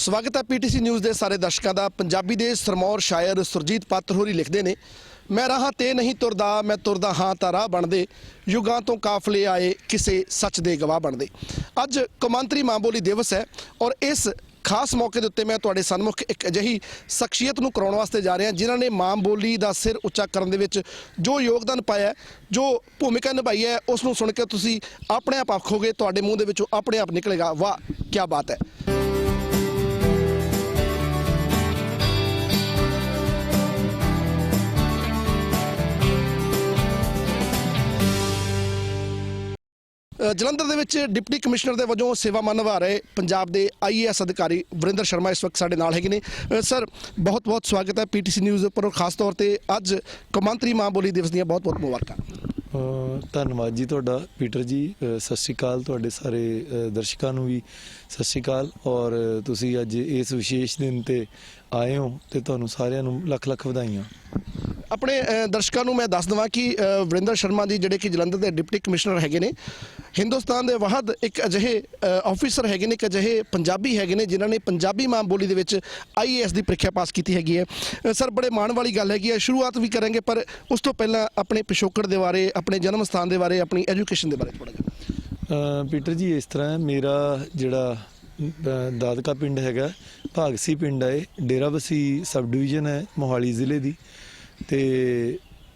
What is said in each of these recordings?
स्वागत है PTC news के सारे दर्शकों का। पंजाबी के सरमौर शायर सुरजीत पात्र होरी लिखते हैं, मैं राह ते नहीं तुरदा, मैं तुरदा हाँ तां राह बनदे, युगां तो काफले आए किसे सच दे गवाह बनदे। अज कौमांतरी मां बोली दिवस है और इस खास मौके के उत्ते मैं तुहाडे सन्मुख एक अजिही शख्सियत नूं कराउण वास्ते जा रहा जिन्हां ने मां बोली का सिर उच्चा करन दे विच जो योगदान पाया, जो भूमिका निभाई है, उस नूं सुन के तुसीं अपने आप आखोगे, तुहाडे मूँह दे विचों अपने आप निकलेगा, वाह क्या बात है। जलंधर ਦੇ ਵਿੱਚ डिप्टी कमिश्नर ਦੇ ਵਜੋਂ ਸੇਵਾਵਾਂ ਨਿਭਾ ਰਹੇ ਪੰਜਾਬ ਦੇ IAS अधिकारी ਵਰਿੰਦਰ शर्मा इस वक्त ਸਾਡੇ ਨਾਲ ਹੈਗੇ ਨੇ। ਸਰ बहुत बहुत स्वागत है पीटीसी न्यूज़ पर, खास तौर पर ਅੱਜ कौमांतरी मां बोली दिवस ਦੀਆਂ बहुत बहुत मुबारਕਾਂ। ਧੰਨਵਾਦ ਜੀ ਤੁਹਾਡਾ ਪੀਟਰ ਜੀ। ਸਤਿ ਸ਼੍ਰੀ ਅਕਾਲ ਤੁਹਾਡੇ ਸਾਰੇ ਦਰਸ਼ਕਾਂ ਨੂੰ ਵੀ ਸਤਿ ਸ਼੍ਰੀ ਅਕਾਲ। ਔਰ ਤੁਸੀਂ ਅੱਜ ਇਸ ਵਿਸ਼ੇਸ਼ ਦਿਨ ਤੇ ਆਏ ਹੋ ਤੇ ਤੁਹਾਨੂੰ ਸਾਰਿਆਂ ਨੂੰ ਲੱਖ ਲੱਖ ਵਧਾਈਆਂ। अपने दर्शकों को मैं दस देवां कि वरिंदर शर्मा जी जिहड़े कि जलंधर के डिप्टी कमिश्नर हैगे ने, हिंदुस्तान के वाहद एक अजिहे ऑफिसर हैगे ने, एक अजिहे पंजाबी हैगे ने जिन्होंने पंजाबी मां बोली दे विच IAS की प्रीख्या पास की हैगी है। सर बड़े माण वाली गल हैगी है, शुरुआत भी करेंगे पर उस तो पहला अपने पिछोकड़ के बारे, अपने जन्म स्थान के बारे, अपनी एजुकेशन के बारे थोड़ा जिहा। पीटर जी इस तरह है, मेरा जिहड़ा दादका पिंड हैगा भागसी पिंड है, डेराबसी सब डिवीजन है मोहाली जिले की, तो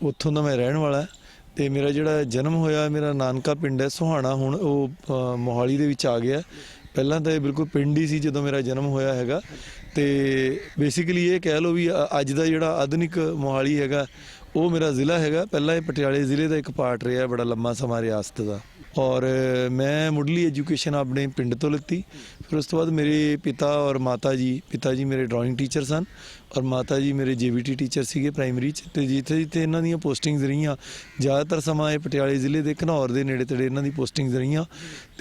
उत्थों का मैं रहने वाला। तो मेरा जिहड़ा जन्म होया, मेरा नानका पिंड है सुहाना, हुण वो मोहाली दे विच आ गया। पहला तो बिल्कुल पिंड ही सी जदों मेरा जन्म होया हैगा। तो बेसिकली ये कह लो भी अज दा जिहड़ा आधुनिक मोहाली हैगा वो मेरा ज़िला हैगा। पहला ये पटियाले ज़िले का एक पार्ट रहा बड़ा लंबा समा रियासत का। और मैं मुढ़ली एजुकेशन अपने पिंड तो लीती, फिर उस तो बाद मेरे पिता और माता जी मेरे ड्राइंग टीचर सन और माता जी मेरे JBT टीचर सीगे प्राइमरी च। तो जिथे जिथे इन्हां दी पोस्टिंग्स रहीआं, ज़्यादातर समा पटियाले ज़िले के घनौर के नेड़े तेड़े इन्हां दी पोस्टिंग्स रहीआं।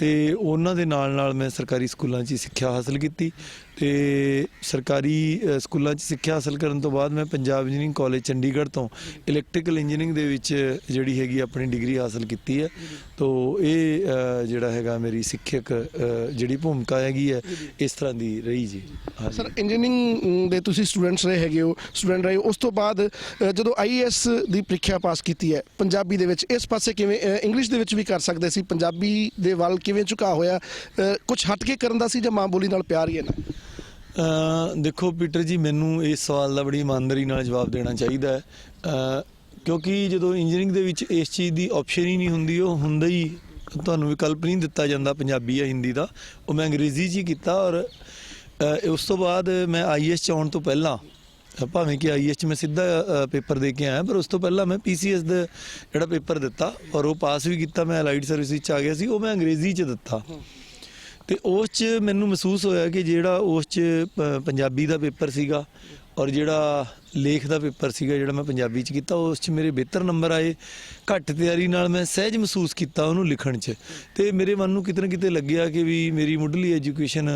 तो उन्हां दे नाल मैं सरकारी स्कूलों च सिक्ख्या हासिल की। तो सरकारी स्कूलों च सिक्ख्या हासिल करने तो बाद मैं पंजाब इंजीनियरिंग कॉलेज चंडीगढ़ तो इलैक्ट्रिकल इंजीनियरिंग दे विच जिहड़ी हैगी अपनी डिग्री हासिल की है। तो ये जिहड़ा हैगा मेरी सिक्ख्यक जिहड़ी भूमिका हैगी है इस तरह की रही जी। हाँ सर इंजीनियरिंग दे तुसीं स्टूडेंट्स रहे हैगे हो, स्टूडेंट रहे, उस तो बाद जदों IAS की प्रीख्या पास की है पंजाबी दे विच, इस पासे किवें इंग्लिश दे विच भी कर सकते सी, पंजाबी दे वाल किवें झुकाव होया, कुछ हट के करन दा सी जां मां बोली नाल प्यार ही है ना? देखो पीटर जी, मैनू इस सवाल का बड़ी ईमानदारी नाल जवाब देना चाहिए है, क्योंकि जो इंजीनियरिंग दे विच इस चीज़ की ऑप्शन ही नहीं होंदी, वो हुंदा ही तुहानूं विकल्प नहीं दिता जाता पंजाबी या हिंदी का, वो मैं अंग्रेजी च ही कीता। और उस तो बाद मैं IAS च आउण तो पहला, भावें कि IAS च मैं सीधा पेपर दे के आया, पर उस तो पहला मैं PCS दा जिहड़ा पेपर दिता और वो पास भी किया, मैं अलाइड सर्विस च आ गया सी, वो मैं अंग्रेजी च दिता। तो उस मैनू महसूस होया कि जिहड़ा उस पंजाबी का पेपर सीगा और जिहड़ा लेख का पेपर सीगा जिहड़ा मैं पंजाबी च कीता, उस मेरे बेहतर नंबर आए। घट तैयारी नाल मैं सहज महसूस किया उन्होंने लिखण च, ते मेरे मन नूं किते ना किते लग्या कि भी मेरी मुढ़ली एजुकेशन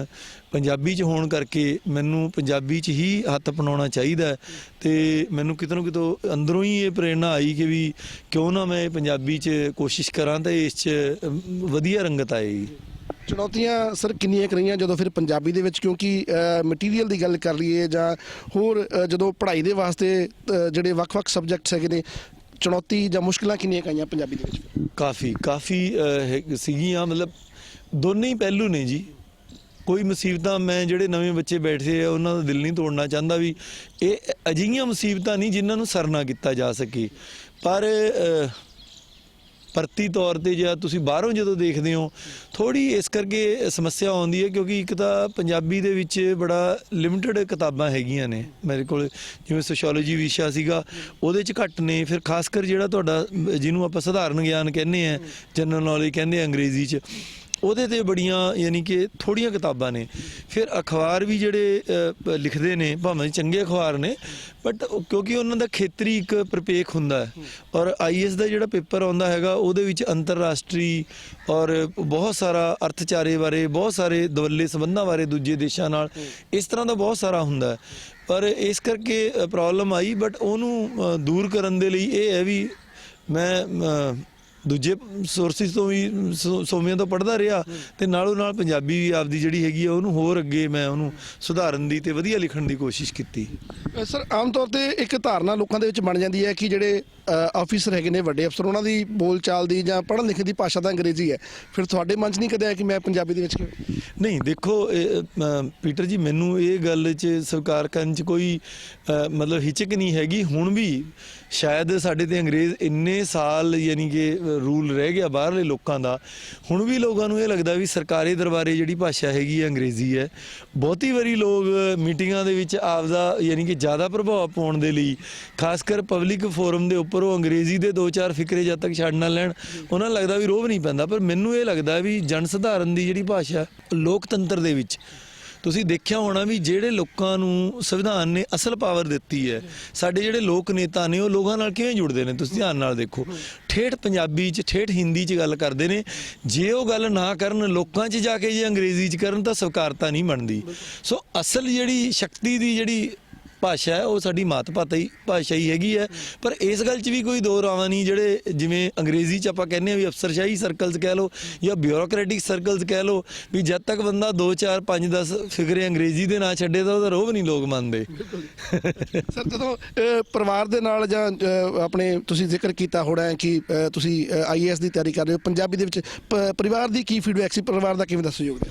पंजाबी च होण करके मैनू पंजाबी च ही हत्थ अपनाउणा चाहीदा है। ते मैनू किते ना किते अंदरों ही ये प्रेरणा आई कि भी क्यों ना मैं पंजाबी च कोशिश करां ते इस च वधिया रंगत आएगी। चुनौतियां सर किन्नियां रहियां जदों फिर पंजाबी दे विच, क्योंकि मटीरियल की गल कर लीए जां होर जदों पढ़ाई दे वास्ते जिहड़े वक्-वक् सबजैक्ट्स हैगे ने, चुनौती जां मुश्किलां किन्नियां आईयां पंजाबी दे विच? काफ़ी सीगियां, मतलब दोनों ही पहलू ने जी। कोई मुसीबतां मैं जिहड़े नवे बच्चे बैठे हैं उन्हां दा दिल नहीं तोड़ना चाहता भी ये अजिहियां मुसीबतां नहीं जिन्हां नूं सर ना किया जा सके, पर परती तौर पर जो तुसी बाहरों जो देखते हो थोड़ी इस करके समस्या आती है, क्योंकि एक तो पंजाबी दे विच बड़ा लिमिटेड किताबां हैगियां ने मेरे को, जिवें सोशियोलॉजी विशा सीगा उहदे च घट ने, फिर खासकर जिहड़ा तुहाडा जिन्हों आपां सधारण ज्ञान कहने हैं, जनरल नॉलेज कहने अंग्रेजी च, ਉਹਦੇ ਤੇ बड़ियां यानी कि थोड़ियां किताबां ने। फिर अखबार भी ਜਿਹੜੇ लिखते ने भावें चंगे अखबार ने, बट क्योंकि उन्हों का खेतरी एक प्रपेख हुंदा है। और IAS का जिहड़ा पेपर आउंदा हैगा ਉਹਦੇ ਵਿੱਚ अंतरराष्ट्री और बहुत सारा अर्थचारे बारे, बहुत सारे दवल्ले संबंधां बारे दूजे देशों नाल, इस तरह का बहुत सारा हुंदा है। पर इस करके प्रॉब्लम आई, बट ਉਹਨੂੰ दूर करन दे लई ਇਹ है भी मैं ਦੂਜੇ ਸੋਰਸਿਸ ਤੋਂ ਵੀ ਸੋਮਿਆਂ ਤੋਂ ਪੜ੍ਹਦਾ ਰਿਹਾ ਤੇ ਨਾਲੋਂ ਨਾਲ ਪੰਜਾਬੀ ਵੀ ਆਪਦੀ ਜਿਹੜੀ ਹੈਗੀ ਆ ਉਹਨੂੰ ਹੋਰ ਅੱਗੇ ਮੈਂ ਉਹਨੂੰ ਸੁਧਾਰਨ ਦੀ ਤੇ ਵਧੀਆ ਲਿਖਣ ਦੀ ਕੋਸ਼ਿਸ਼ ਕੀਤੀ। ਸਰ ਆਮ ਤੌਰ ਤੇ ਇੱਕ ਧਾਰਨਾ ਲੋਕਾਂ ਦੇ ਵਿੱਚ ਬਣ ਜਾਂਦੀ ਹੈ ਕਿ ਜਿਹੜੇ ਆਫੀਸਰ ਹੈਗੇ ਨੇ ਵੱਡੇ ਅਫਸਰ ਉਹਨਾਂ ਦੀ ਬੋਲਚਾਲ ਦੀ ਜਾਂ ਪੜ੍ਹਨ ਲਿਖਣ ਦੀ ਭਾਸ਼ਾ ਤਾਂ ਅੰਗਰੇਜ਼ੀ ਹੈ, ਫਿਰ ਤੁਹਾਡੇ ਮਨ 'ਚ ਨਹੀਂ ਕਦੇ ਆਇਆ ਕਿ ਮੈਂ ਪੰਜਾਬੀ ਦੇ ਵਿੱਚ ਨਹੀਂ ਦੇਖੋ ਪੀਟਰ ਜੀ ਮੈਨੂੰ ਇਹ ਗੱਲ 'ਚ ਸਵੀਕਾਰ ਕਰਨ 'ਚ ਕੋਈ ਮਤਲਬ ਹਿਚਕ ਨਹੀਂ ਹੈਗੀ। ਹੁਣ ਵੀ ਸ਼ਾਇਦ ਸਾਡੇ ਤੇ ਅੰਗਰੇਜ਼ ਇੰਨੇ ਸਾਲ ਯਾਨੀ ਕਿ ਰੂਲ ਰਹਿ ਗਿਆ ਬਾਹਰਲੇ ਲੋਕਾਂ ਦਾ, ਹੁਣ ਵੀ ਲੋਕਾਂ ਨੂੰ ਇਹ ਲੱਗਦਾ ਵੀ ਸਰਕਾਰੀ ਦਰਬਾਰੇ ਜਿਹੜੀ ਭਾਸ਼ਾ ਹੈਗੀ ਹੈ ਅੰਗਰੇਜ਼ੀ ਹੈ। ਬਹੁਤੀ ਵਾਰੀ ਲੋਕ ਮੀਟਿੰਗਾਂ ਦੇ ਵਿੱਚ ਆਪਦਾ ਯਾਨੀ ਕਿ ਜ਼ਿਆਦਾ ਪ੍ਰਭਾਵ ਪਾਉਣ ਦੇ ਲਈ ਖਾਸ ਕਰ ਪਬਲਿਕ ਫੋਰਮ ਦੇ ਉੱਪਰ ਉਹ ਅੰਗਰੇਜ਼ੀ ਦੇ 2-4 ਫਿਕਰੇ ਜਦ ਤੱਕ ਛੱਡ ਨਾ ਲੈਣ ਉਹਨਾਂ ਨੂੰ ਲੱਗਦਾ ਵੀ ਰੋਹ ਨਹੀਂ ਪੈਂਦਾ। ਪਰ ਮੈਨੂੰ ਇਹ ਲੱਗਦਾ ਵੀ ਜਨ ਸਧਾਰਨ ਦੀ ਜਿਹੜੀ ਭਾਸ਼ਾ ਲੋਕਤੰਤਰ ਦੇ ਵਿੱਚ ਤੁਸੀਂ ਦੇਖਿਆ ਹੋਣਾ ਵੀ ਜਿਹੜੇ ਲੋਕਾਂ ਨੂੰ ਸੰਵਿਧਾਨ ਨੇ ਅਸਲ ਪਾਵਰ ਦਿੱਤੀ ਹੈ, ਸਾਡੇ ਜਿਹੜੇ ਲੋਕ ਨੇਤਾ ਨੇ ਉਹ ਲੋਕਾਂ ਨਾਲ ਕਿਵੇਂ ਜੁੜਦੇ ਨੇ ਤੁਸੀਂ ਧਿਆਨ ਨਾਲ ਦੇਖੋ। ਠੇਠ ਪੰਜਾਬੀ 'ਚ ਠੇਠ ਹਿੰਦੀ 'ਚ ਗੱਲ ਕਰਦੇ ਨੇ, ਜੇ ਉਹ ਗੱਲ ਨਾ ਕਰਨ ਲੋਕਾਂ 'ਚ ਜਾ ਕੇ ਜੇ ਅੰਗਰੇਜ਼ੀ 'ਚ ਕਰਨ ਤਾਂ ਸਵੀਕਾਰਤਾ ਨਹੀਂ ਬਣਦੀ। ਸੋ ਅਸਲ ਜਿਹੜੀ ਸ਼ਕਤੀ ਦੀ ਜਿਹੜੀ ਭਾਸ਼ਾ ਹੈ ਉਹ ਸਾਡੀ ਮਾਤ ਭਾਸ਼ਾ ਹੀ ਹੈਗੀ ਹੈ। ਪਰ ਇਸ ਗੱਲ 'ਚ ਵੀ ਕੋਈ ਦੋ ਰਾਵਾਂ ਨਹੀਂ, ਜਿਹੜੇ ਜਿਵੇਂ ਅੰਗਰੇਜ਼ੀ 'ਚ ਆਪਾਂ ਕਹਿੰਦੇ ਆ ਵੀ ਅਫਸਰਸ਼ਾਹੀ ਸਰਕਲਸ ਕਹਿ ਲਓ ਜਾਂ ਬਿਊਰੋਕਰੈਟਿਕ ਸਰਕਲਸ ਕਹਿ ਲਓ, ਵੀ ਜਦ ਤੱਕ ਬੰਦਾ 2-4-5-10 ਫਿਕਰੇ ਅੰਗਰੇਜ਼ੀ ਦੇ ਨਾ ਛੱਡੇ ਤਾਂ ਉਹਦਾ ਰੋਹ ਨਹੀਂ ਲੋਕ ਮੰਨਦੇ। ਸਰ ਜਦੋਂ ਪਰਿਵਾਰ ਦੇ ਨਾਲ ਜਾਂ ਆਪਣੇ ਤੁਸੀਂ ਜ਼ਿਕਰ ਕੀਤਾ ਹੋਣਾ ਕਿ ਤੁਸੀਂ IAS ਦੀ ਤਿਆਰੀ ਕਰ ਰਹੇ ਹੋ, ਪੰਜਾਬੀ ਦੇ ਵਿੱਚ ਪਰਿਵਾਰ ਦੀ ਕੀ ਫੀਡਬੈਕ ਸੀ, ਪਰਿਵਾਰ ਦਾ ਕਿਵੇਂ ਦਾ ਸਹਿਯੋਗ ਹੈ?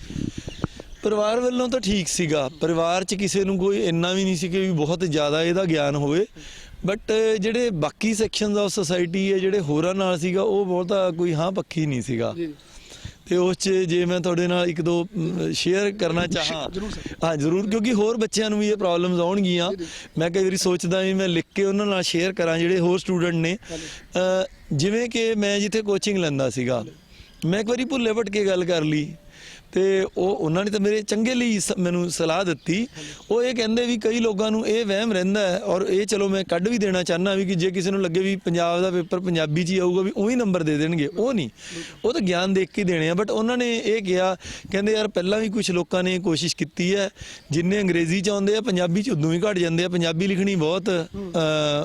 ਪਰਿਵਾਰ ਵੱਲੋਂ ਤਾਂ ਠੀਕ ਸੀਗਾ, ਪਰਿਵਾਰ 'ਚ ਕਿਸੇ ਨੂੰ ਕੋਈ ਇੰਨਾ ਵੀ ਨਹੀਂ ਸੀ ਕਿ ਵੀ ਬਹੁਤ ਜ਼ਿਆਦਾ ਇਹਦਾ ਗਿਆਨ ਹੋਵੇ, ਬਟ ਜਿਹੜੇ ਬਾਕੀ ਸੈਕਸ਼ਨਸ ਆਫ ਸੋਸਾਇਟੀ ਹੈ ਜਿਹੜੇ ਹੋਰਾਂ ਨਾਲ ਸੀਗਾ ਉਹ ਬਹੁਤਾ ਕੋਈ ਹਾਂ ਪੱਖੀ ਨਹੀਂ ਸੀਗਾ। ਤੇ ਉਸ 'ਚ ਜੇ ਮੈਂ ਤੁਹਾਡੇ ਨਾਲ ਇੱਕ ਦੋ ਸ਼ੇਅਰ ਕਰਨਾ ਚਾਹਾਂ, ਹਾਂ ਜ਼ਰੂਰ, ਕਿਉਂਕਿ ਹੋਰ ਬੱਚਿਆਂ ਨੂੰ ਵੀ ਇਹ ਪ੍ਰੋਬਲਮਸ ਆਉਣਗੀਆਂ। ਮੈਂ ਕਈ ਵਾਰੀ ਸੋਚਦਾ ਵੀ ਮੈਂ ਲਿਖ ਕੇ ਉਹਨਾਂ ਨਾਲ ਸ਼ੇਅਰ ਕਰਾਂ ਜਿਹੜੇ ਹੋਰ ਸਟੂਡੈਂਟ ਨੇ। ਜਿਵੇਂ ਕਿ ਮੈਂ ਜਿੱਥੇ ਕੋਚਿੰਗ ਲੈਂਦਾ ਸੀਗਾ, ਮੈਂ ਇੱਕ ਵਾਰੀ ਭੁੱਲੇ ਭਟਕੇ ਗੱਲ ਕਰ ਲਈ ਤੇ ਉਹਨਾਂ ਨੇ ਤਾਂ ਮੇਰੇ ਚੰਗੇ ਲਈ ਮੈਨੂੰ ਸਲਾਹ ਦਿੱਤੀ। ਉਹ ਇਹ ਕਹਿੰਦੇ ਵੀ ਕਈ ਲੋਕਾਂ ਨੂੰ ਇਹ ਵਹਿਮ ਰਹਿੰਦਾ ਹੈ, ਔਰ ਇਹ ਚਲੋ ਮੈਂ ਕੱਢ ਵੀ ਦੇਣਾ ਚਾਹੁੰਦਾ ਵੀ ਕਿ ਜੇ ਕਿਸੇ ਨੂੰ ਲੱਗੇ ਵੀ ਪੰਜਾਬ ਦਾ ਪੇਪਰ ਪੰਜਾਬੀ 'ਚ ਹੀ ਆਊਗਾ ਵੀ ਉਹੀ ਨੰਬਰ ਦੇ ਦੇਣਗੇ, ਉਹ ਨਹੀਂ, ਉਹ ਤਾਂ ਗਿਆਨ ਦੇਖ ਕੇ ਦੇਣੇ ਆ। ਬਟ ਉਹਨਾਂ ਨੇ ਇਹ ਕਿਹਾ, ਕਹਿੰਦੇ ਯਾਰ ਪਹਿਲਾਂ ਵੀ ਕੁਝ ਲੋਕਾਂ ਨੇ ਕੋਸ਼ਿਸ਼ ਕੀਤੀ ਹੈ, ਜਿੰਨੇ ਅੰਗਰੇਜ਼ੀ 'ਚ ਆਉਂਦੇ ਆ ਪੰਜਾਬੀ 'ਚ ਉਦੋਂ ਹੀ ਘਟ ਜਾਂਦੇ ਆ, ਪੰਜਾਬੀ ਲਿਖਣੀ ਬਹੁਤ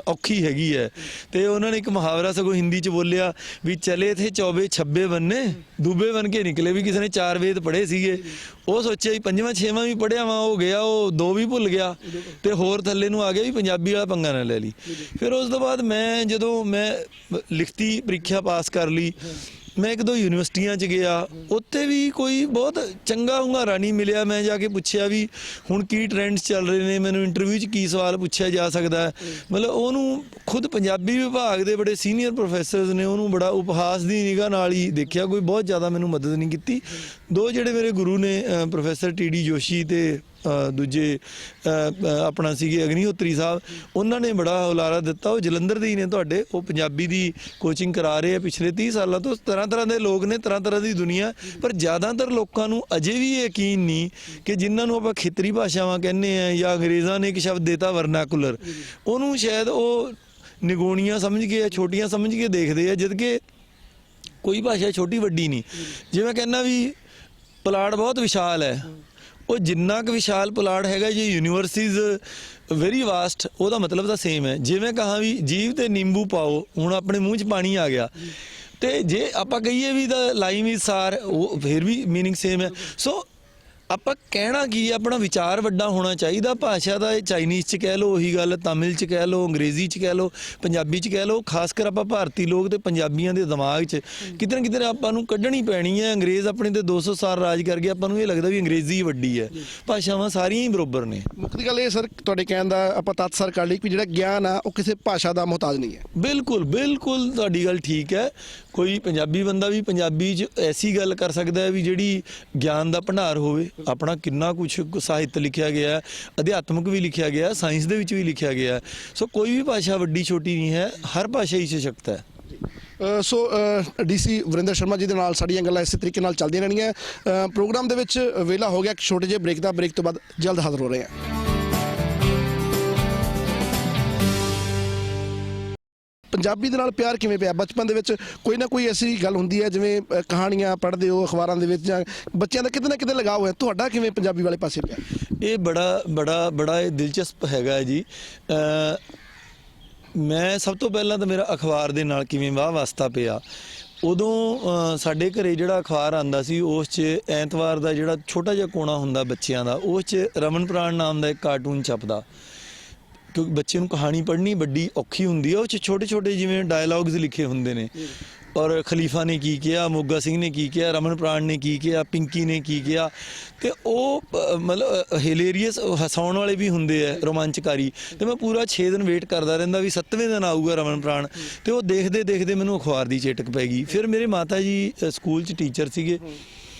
ਔਖੀ ਹੈਗੀ ਹੈ। ਤੇ ਉਹਨਾਂ ਨੇ ਇੱਕ ਮੁਹਾਵਰਾ ਸਗੋਂ ਹਿੰਦੀ 'ਚ ਬੋਲਿਆ ਵੀ ਚਲੇ ਥੇ 24-26 ਬੰਨੇ ਦੂਬੇ ਬਣ ਕੇ ਨਿਕਲੇ, ਵੀ ਕਿਸੇ ਨੇ 4 ਵੇਦ ਪੜ੍ਹੇ ਸੀਗੇ, ਉਹ ਸੋਚਿਆ ਵੀ 5ਵਾਂ-6ਵਾਂ ਵੀ ਪੜ੍ਹਿਆ ਵਾ, ਉਹ ਗਿਆ ਉਹ 2 ਵੀ ਭੁੱਲ ਗਿਆ ਤੇ ਹੋਰ ਥੱਲੇ ਨੂੰ ਆ ਗਿਆ ਵੀ ਪੰਜਾਬੀ ਵਾਲਾ ਪੰਗਾ ਨਾ ਲੈ ਲਈ। ਫਿਰ ਉਸ ਤੋਂ ਬਾਅਦ ਮੈਂ ਜਦੋਂ ਮੈਂ ਲਿਖਤੀ ਪ੍ਰੀਖਿਆ ਪਾਸ ਕਰ ਲਈ, ਮੈਂ 1-2 ਯੂਨੀਵਰਸਿਟੀਆਂ 'ਚ ਗਿਆ, ਉੱਥੇ ਵੀ ਕੋਈ ਬਹੁਤ ਚੰਗਾ ਹੁੰਗਾਰਾ ਨਹੀਂ ਮਿਲਿਆ। ਮੈਂ ਜਾ ਕੇ ਪੁੱਛਿਆ ਵੀ ਹੁਣ ਕੀ ਟ੍ਰੈਂਡਸ ਚੱਲ ਰਹੇ ਨੇ, ਮੈਨੂੰ ਇੰਟਰਵਿਊ 'ਚ ਕੀ ਸਵਾਲ ਪੁੱਛਿਆ ਜਾ ਸਕਦਾ ਹੈ। ਮਤਲਬ ਉਹਨੂੰ ਖੁਦ ਪੰਜਾਬੀ ਵਿਭਾਗ ਦੇ ਬੜੇ ਸੀਨੀਅਰ ਪ੍ਰੋਫੈਸਰਸ ਨੇ ਉਹਨੂੰ ਬੜਾ ਉਪਹਾਸ ਦੀ ਨਿਗਾਹ ਨਾਲ ਹੀ ਦੇਖਿਆ, ਕੋਈ ਬਹੁਤ ਜ਼ਿਆਦਾ ਮੈਨੂੰ ਮਦਦ ਨਹੀਂ ਕੀਤੀ। 2 ਜਿਹੜੇ ਮੇਰੇ ਗੁਰੂ ਨੇ ਪ੍ਰੋਫੈਸਰ TD ਜੋਸ਼ੀ ਤੇ ਦੂਜੇ ਆਪਣਾ ਸੀਗੇ ਅਗਨੀਹੋਤਰੀ ਸਾਹਿਬ, ਉਹਨਾਂ ਨੇ ਬੜਾ ਹੁਲਾਰਾ ਦਿੱਤਾ। ਉਹ ਜਲੰਧਰ ਦੇ ਹੀ ਨੇ ਤੁਹਾਡੇ, ਉਹ ਪੰਜਾਬੀ ਦੀ ਕੋਚਿੰਗ ਕਰਾ ਰਹੇ ਆ ਪਿਛਲੇ 30 ਸਾਲਾਂ ਤੋਂ। ਤਰ੍ਹਾਂ ਦੇ ਲੋਕ ਨੇ, ਤਰ੍ਹਾਂ ਦੀ ਦੁਨੀਆ, ਪਰ ਜ਼ਿਆਦਾਤਰ ਲੋਕਾਂ ਨੂੰ ਅਜੇ ਵੀ ਯਕੀਨ ਨਹੀਂ ਕਿ ਜਿਨ੍ਹਾਂ ਨੂੰ ਆਪਾਂ ਖੇਤਰੀ ਭਾਸ਼ਾਵਾਂ ਕਹਿੰਦੇ ਆ ਜਾਂ ਅੰਗਰੇਜ਼ਾਂ ਨੇ ਇੱਕ ਸ਼ਬਦ ਦੇਤਾ ਵਰਨਾਕੂਲਰ, ਉਹਨੂੰ ਸ਼ਾਇਦ ਉਹ ਨਿਗੋਣੀਆਂ ਸਮਝ ਕੇ, ਛੋਟੀਆਂ ਸਮਝ ਕੇ ਦੇਖਦੇ ਆ, ਜਦ ਕਿ ਕੋਈ ਭਾਸ਼ਾ ਛੋਟੀ ਵੱਡੀ ਨਹੀਂ। ਜਿਵੇਂ ਕਹਿੰਦਾ ਵੀ ਪਲਾਟ ਬਹੁਤ ਵਿਸ਼ਾਲ ਹੈ, ਉਹ ਜਿੰਨਾ ਕੁ ਵਿਸ਼ਾਲ ਪੁਲਾੜ ਹੈਗਾ, ਜੇ ਯੂਨੀਵਰਸ ਇਜ਼ ਵੈਰੀ ਵਾਸਟ, ਉਹਦਾ ਮਤਲਬ ਤਾਂ ਸੇਮ ਹੈ। ਜਿਵੇਂ ਕਹਾਂ ਵੀ ਜੀਭ ਤੇ ਨਿੰਬੂ ਪਾਓ, ਹੁਣ ਆਪਣੇ ਮੂੰਹ 'ਚ ਪਾਣੀ ਆ ਗਿਆ, ਤੇ ਜੇ ਆਪਾਂ ਕਹੀਏ ਵੀ ਦਾ ਲਾਈਮ ਇਜ਼ ਸਾਰ, ਉਹ ਫਿਰ ਵੀ ਮੀਨਿੰਗ ਸੇਮ ਹੈ। ਸੋ ਆਪਾਂ ਕਹਿਣਾ ਕੀ, ਆਪਣਾ ਵਿਚਾਰ ਵੱਡਾ ਹੋਣਾ ਚਾਹੀਦਾ। ਭਾਸ਼ਾ ਦਾ ਇਹ ਚਾਈਨੀਜ਼ 'ਚ ਕਹਿ ਲਓ ਉਹੀ ਗੱਲ, ਤਾਮਿਲ 'ਚ ਕਹਿ ਲਓ, ਅੰਗਰੇਜ਼ੀ 'ਚ ਕਹਿ ਲਓ, ਪੰਜਾਬੀ 'ਚ ਕਹਿ ਲਓ, ਖਾਸ ਕਰ ਆਪਾਂ ਭਾਰਤੀ ਲੋਕ ਤੇ ਪੰਜਾਬੀਆਂ ਦੇ ਦਿਮਾਗ 'ਚ ਕਿਤੇ ਨਾ ਕਿਤੇ ਆਪਾਂ ਨੂੰ ਕੱਢਣੀ ਪੈਣੀ ਹੈ। ਅੰਗਰੇਜ਼ ਆਪਣੇ ਤੇ 200 ਸਾਲ ਰਾਜ ਕਰ ਗਏ, ਆਪਾਂ ਨੂੰ ਇਹ ਲੱਗਦਾ ਵੀ ਅੰਗਰੇਜ਼ੀ ਵੱਡੀ ਹੈ, ਭਾਸ਼ਾਵਾਂ ਸਾਰੀਆਂ ਹੀ ਬਰਾਬਰ ਨੇ। ਮੁੱਖ ਦੀ ਗੱਲ ਇਹ ਸਰ ਤੁਹਾਡੇ ਕਹਿਣ ਦਾ ਆਪਾਂ ਤੱਤ ਸਰ ਕਰ ਲਈ ਕਿ ਜਿਹੜਾ ਗਿਆਨ ਆ ਉਹ ਕਿਸੇ ਭਾਸ਼ਾ ਦਾ ਮੁਹਤਾਜ ਨਹੀਂ ਹੈ। ਬਿਲਕੁਲ ਬਿਲਕੁਲ ਤੁਹਾਡੀ ਗੱਲ ਠੀਕ ਹੈ। ਕੋਈ ਪੰਜਾਬੀ ਬੰਦਾ ਵੀ ਪੰਜਾਬੀ 'ਚ ਐਸੀ ਗੱਲ ਕਰ ਸਕਦਾ ਹੈ ਵੀ ਜਿਹੜੀ ਗਿਆਨ ਦਾ ਭੰਡਾਰ ਹੋਵੇ। ਆਪਣਾ ਕਿੰਨਾ ਕੁਛ ਸਾਹਿਤ ਲਿਖਿਆ ਗਿਆ, ਅਧਿਆਤਮਕ ਵੀ ਲਿਖਿਆ ਗਿਆ, ਸਾਇੰਸ ਦੇ ਵਿੱਚ ਵੀ ਲਿਖਿਆ ਗਿਆ। ਸੋ ਕੋਈ ਵੀ ਭਾਸ਼ਾ ਵੱਡੀ ਛੋਟੀ ਨਹੀਂ ਹੈ, ਹਰ ਭਾਸ਼ਾ ਹੀ ਸਸ਼ਕਤ ਹੈ। ਸੋ DC ਵਰਿੰਦਰ ਸ਼ਰਮਾ ਜੀ ਦੇ ਨਾਲ ਸਾਡੀਆਂ ਗੱਲਾਂ ਇਸੇ ਤਰੀਕੇ ਨਾਲ ਚੱਲਦੀਆਂ ਰਹਿਣੀਆਂ। ਪ੍ਰੋਗਰਾਮ ਦੇ ਵਿੱਚ ਵੇਲਾ ਹੋ ਗਿਆ ਇੱਕ ਛੋਟੇ ਜਿਹੇ ਬ੍ਰੇਕ ਦਾ, ਬ੍ਰੇਕ ਤੋਂ ਬਾਅਦ ਜਲਦ ਹਾਜ਼ਰ ਹੋ ਰਹੇ ਹਾਂ। ਪੰਜਾਬੀ ਦੇ ਨਾਲ ਪਿਆਰ ਕਿਵੇਂ ਪਿਆ? ਬਚਪਨ ਦੇ ਵਿੱਚ ਕੋਈ ਨਾ ਕੋਈ ਐਸੀ ਗੱਲ ਹੁੰਦੀ ਹੈ, ਜਿਵੇਂ ਕਹਾਣੀਆਂ ਪੜ੍ਹਦੇ ਹੋ ਅਖਬਾਰਾਂ ਦੇ ਵਿੱਚ, ਜਾਂ ਬੱਚਿਆਂ ਦਾ ਕਿਤੇ ਨਾ ਕਿਤੇ ਲਗਾਓ ਹੈ, ਤੁਹਾਡਾ ਕਿਵੇਂ ਪੰਜਾਬੀ ਵਾਲੇ ਪਾਸੇ ਪਿਆ? ਇਹ ਬੜਾ ਇਹ ਦਿਲਚਸਪ ਹੈਗਾ ਜੀ। ਮੈਂ ਸਭ ਤੋਂ ਪਹਿਲਾਂ ਤਾਂ ਮੇਰਾ ਅਖਬਾਰ ਦੇ ਨਾਲ ਕਿਵੇਂ ਵਾਹ ਵਾਸਤਾ ਪਿਆ। ਉਦੋਂ ਸਾਡੇ ਘਰੇ ਜਿਹੜਾ ਅਖਬਾਰ ਆਂਦਾ ਸੀ ਉਸ 'ਚ ਐਤਵਾਰ ਦਾ ਜਿਹੜਾ ਛੋਟਾ ਜਿਹਾ ਕੋਣਾ ਹੁੰਦਾ ਬੱਚਿਆਂ ਦਾ, ਉਸ 'ਚ ਰਮਨ ਪ੍ਰਾਣ ਨਾਮ ਦਾ ਇੱਕ ਕਾਰਟੂਨ ਛਪਦਾ, ਕਿਉਂਕਿ ਬੱਚੇ ਨੂੰ ਕਹਾਣੀ ਪੜ੍ਹਨੀ ਵੱਡੀ ਔਖੀ ਹੁੰਦੀ ਹੈ। ਉਹ 'ਚ ਛੋਟੇ ਛੋਟੇ ਜਿਵੇਂ ਡਾਇਲੌਗਸ ਲਿਖੇ ਹੁੰਦੇ ਨੇ, ਔਰ ਖਲੀਫਾ ਨੇ ਕੀ ਕਿਹਾ, ਮੋਗਾ ਸਿੰਘ ਨੇ ਕੀ ਕਿਹਾ, ਰਮਨ ਪ੍ਰਾਣ ਨੇ ਕੀ ਕਿਹਾ, ਪਿੰਕੀ ਨੇ ਕੀ ਕਿਹਾ, ਤੇ ਉਹ ਮਤਲਬ ਹਿਲੇਰੀਅਸ ਹਸਾਉਣ ਵਾਲੇ ਵੀ ਹੁੰਦੇ ਆ, ਰੋਮਾਂਚਕਾਰੀ। ਤੇ ਮੈਂ ਪੂਰਾ 6 ਦਿਨ ਵੇਟ ਕਰਦਾ ਰਹਿੰਦਾ ਵੀ 7ਵੇਂ ਦਿਨ ਆਊਗਾ ਰਮਨ ਪ੍ਰਾਣ, ਤੇ ਉਹ ਦੇਖਦੇ ਦੇਖਦੇ ਮੈਨੂੰ ਅਖਬਾਰ ਦੀ ਚੇਟਕ ਪੈ ਗਈ। ਫਿਰ ਮੇਰੇ ਮਾਤਾ ਜੀ ਸਕੂਲ 'ਚ ਟੀਚਰ ਸੀਗੇ।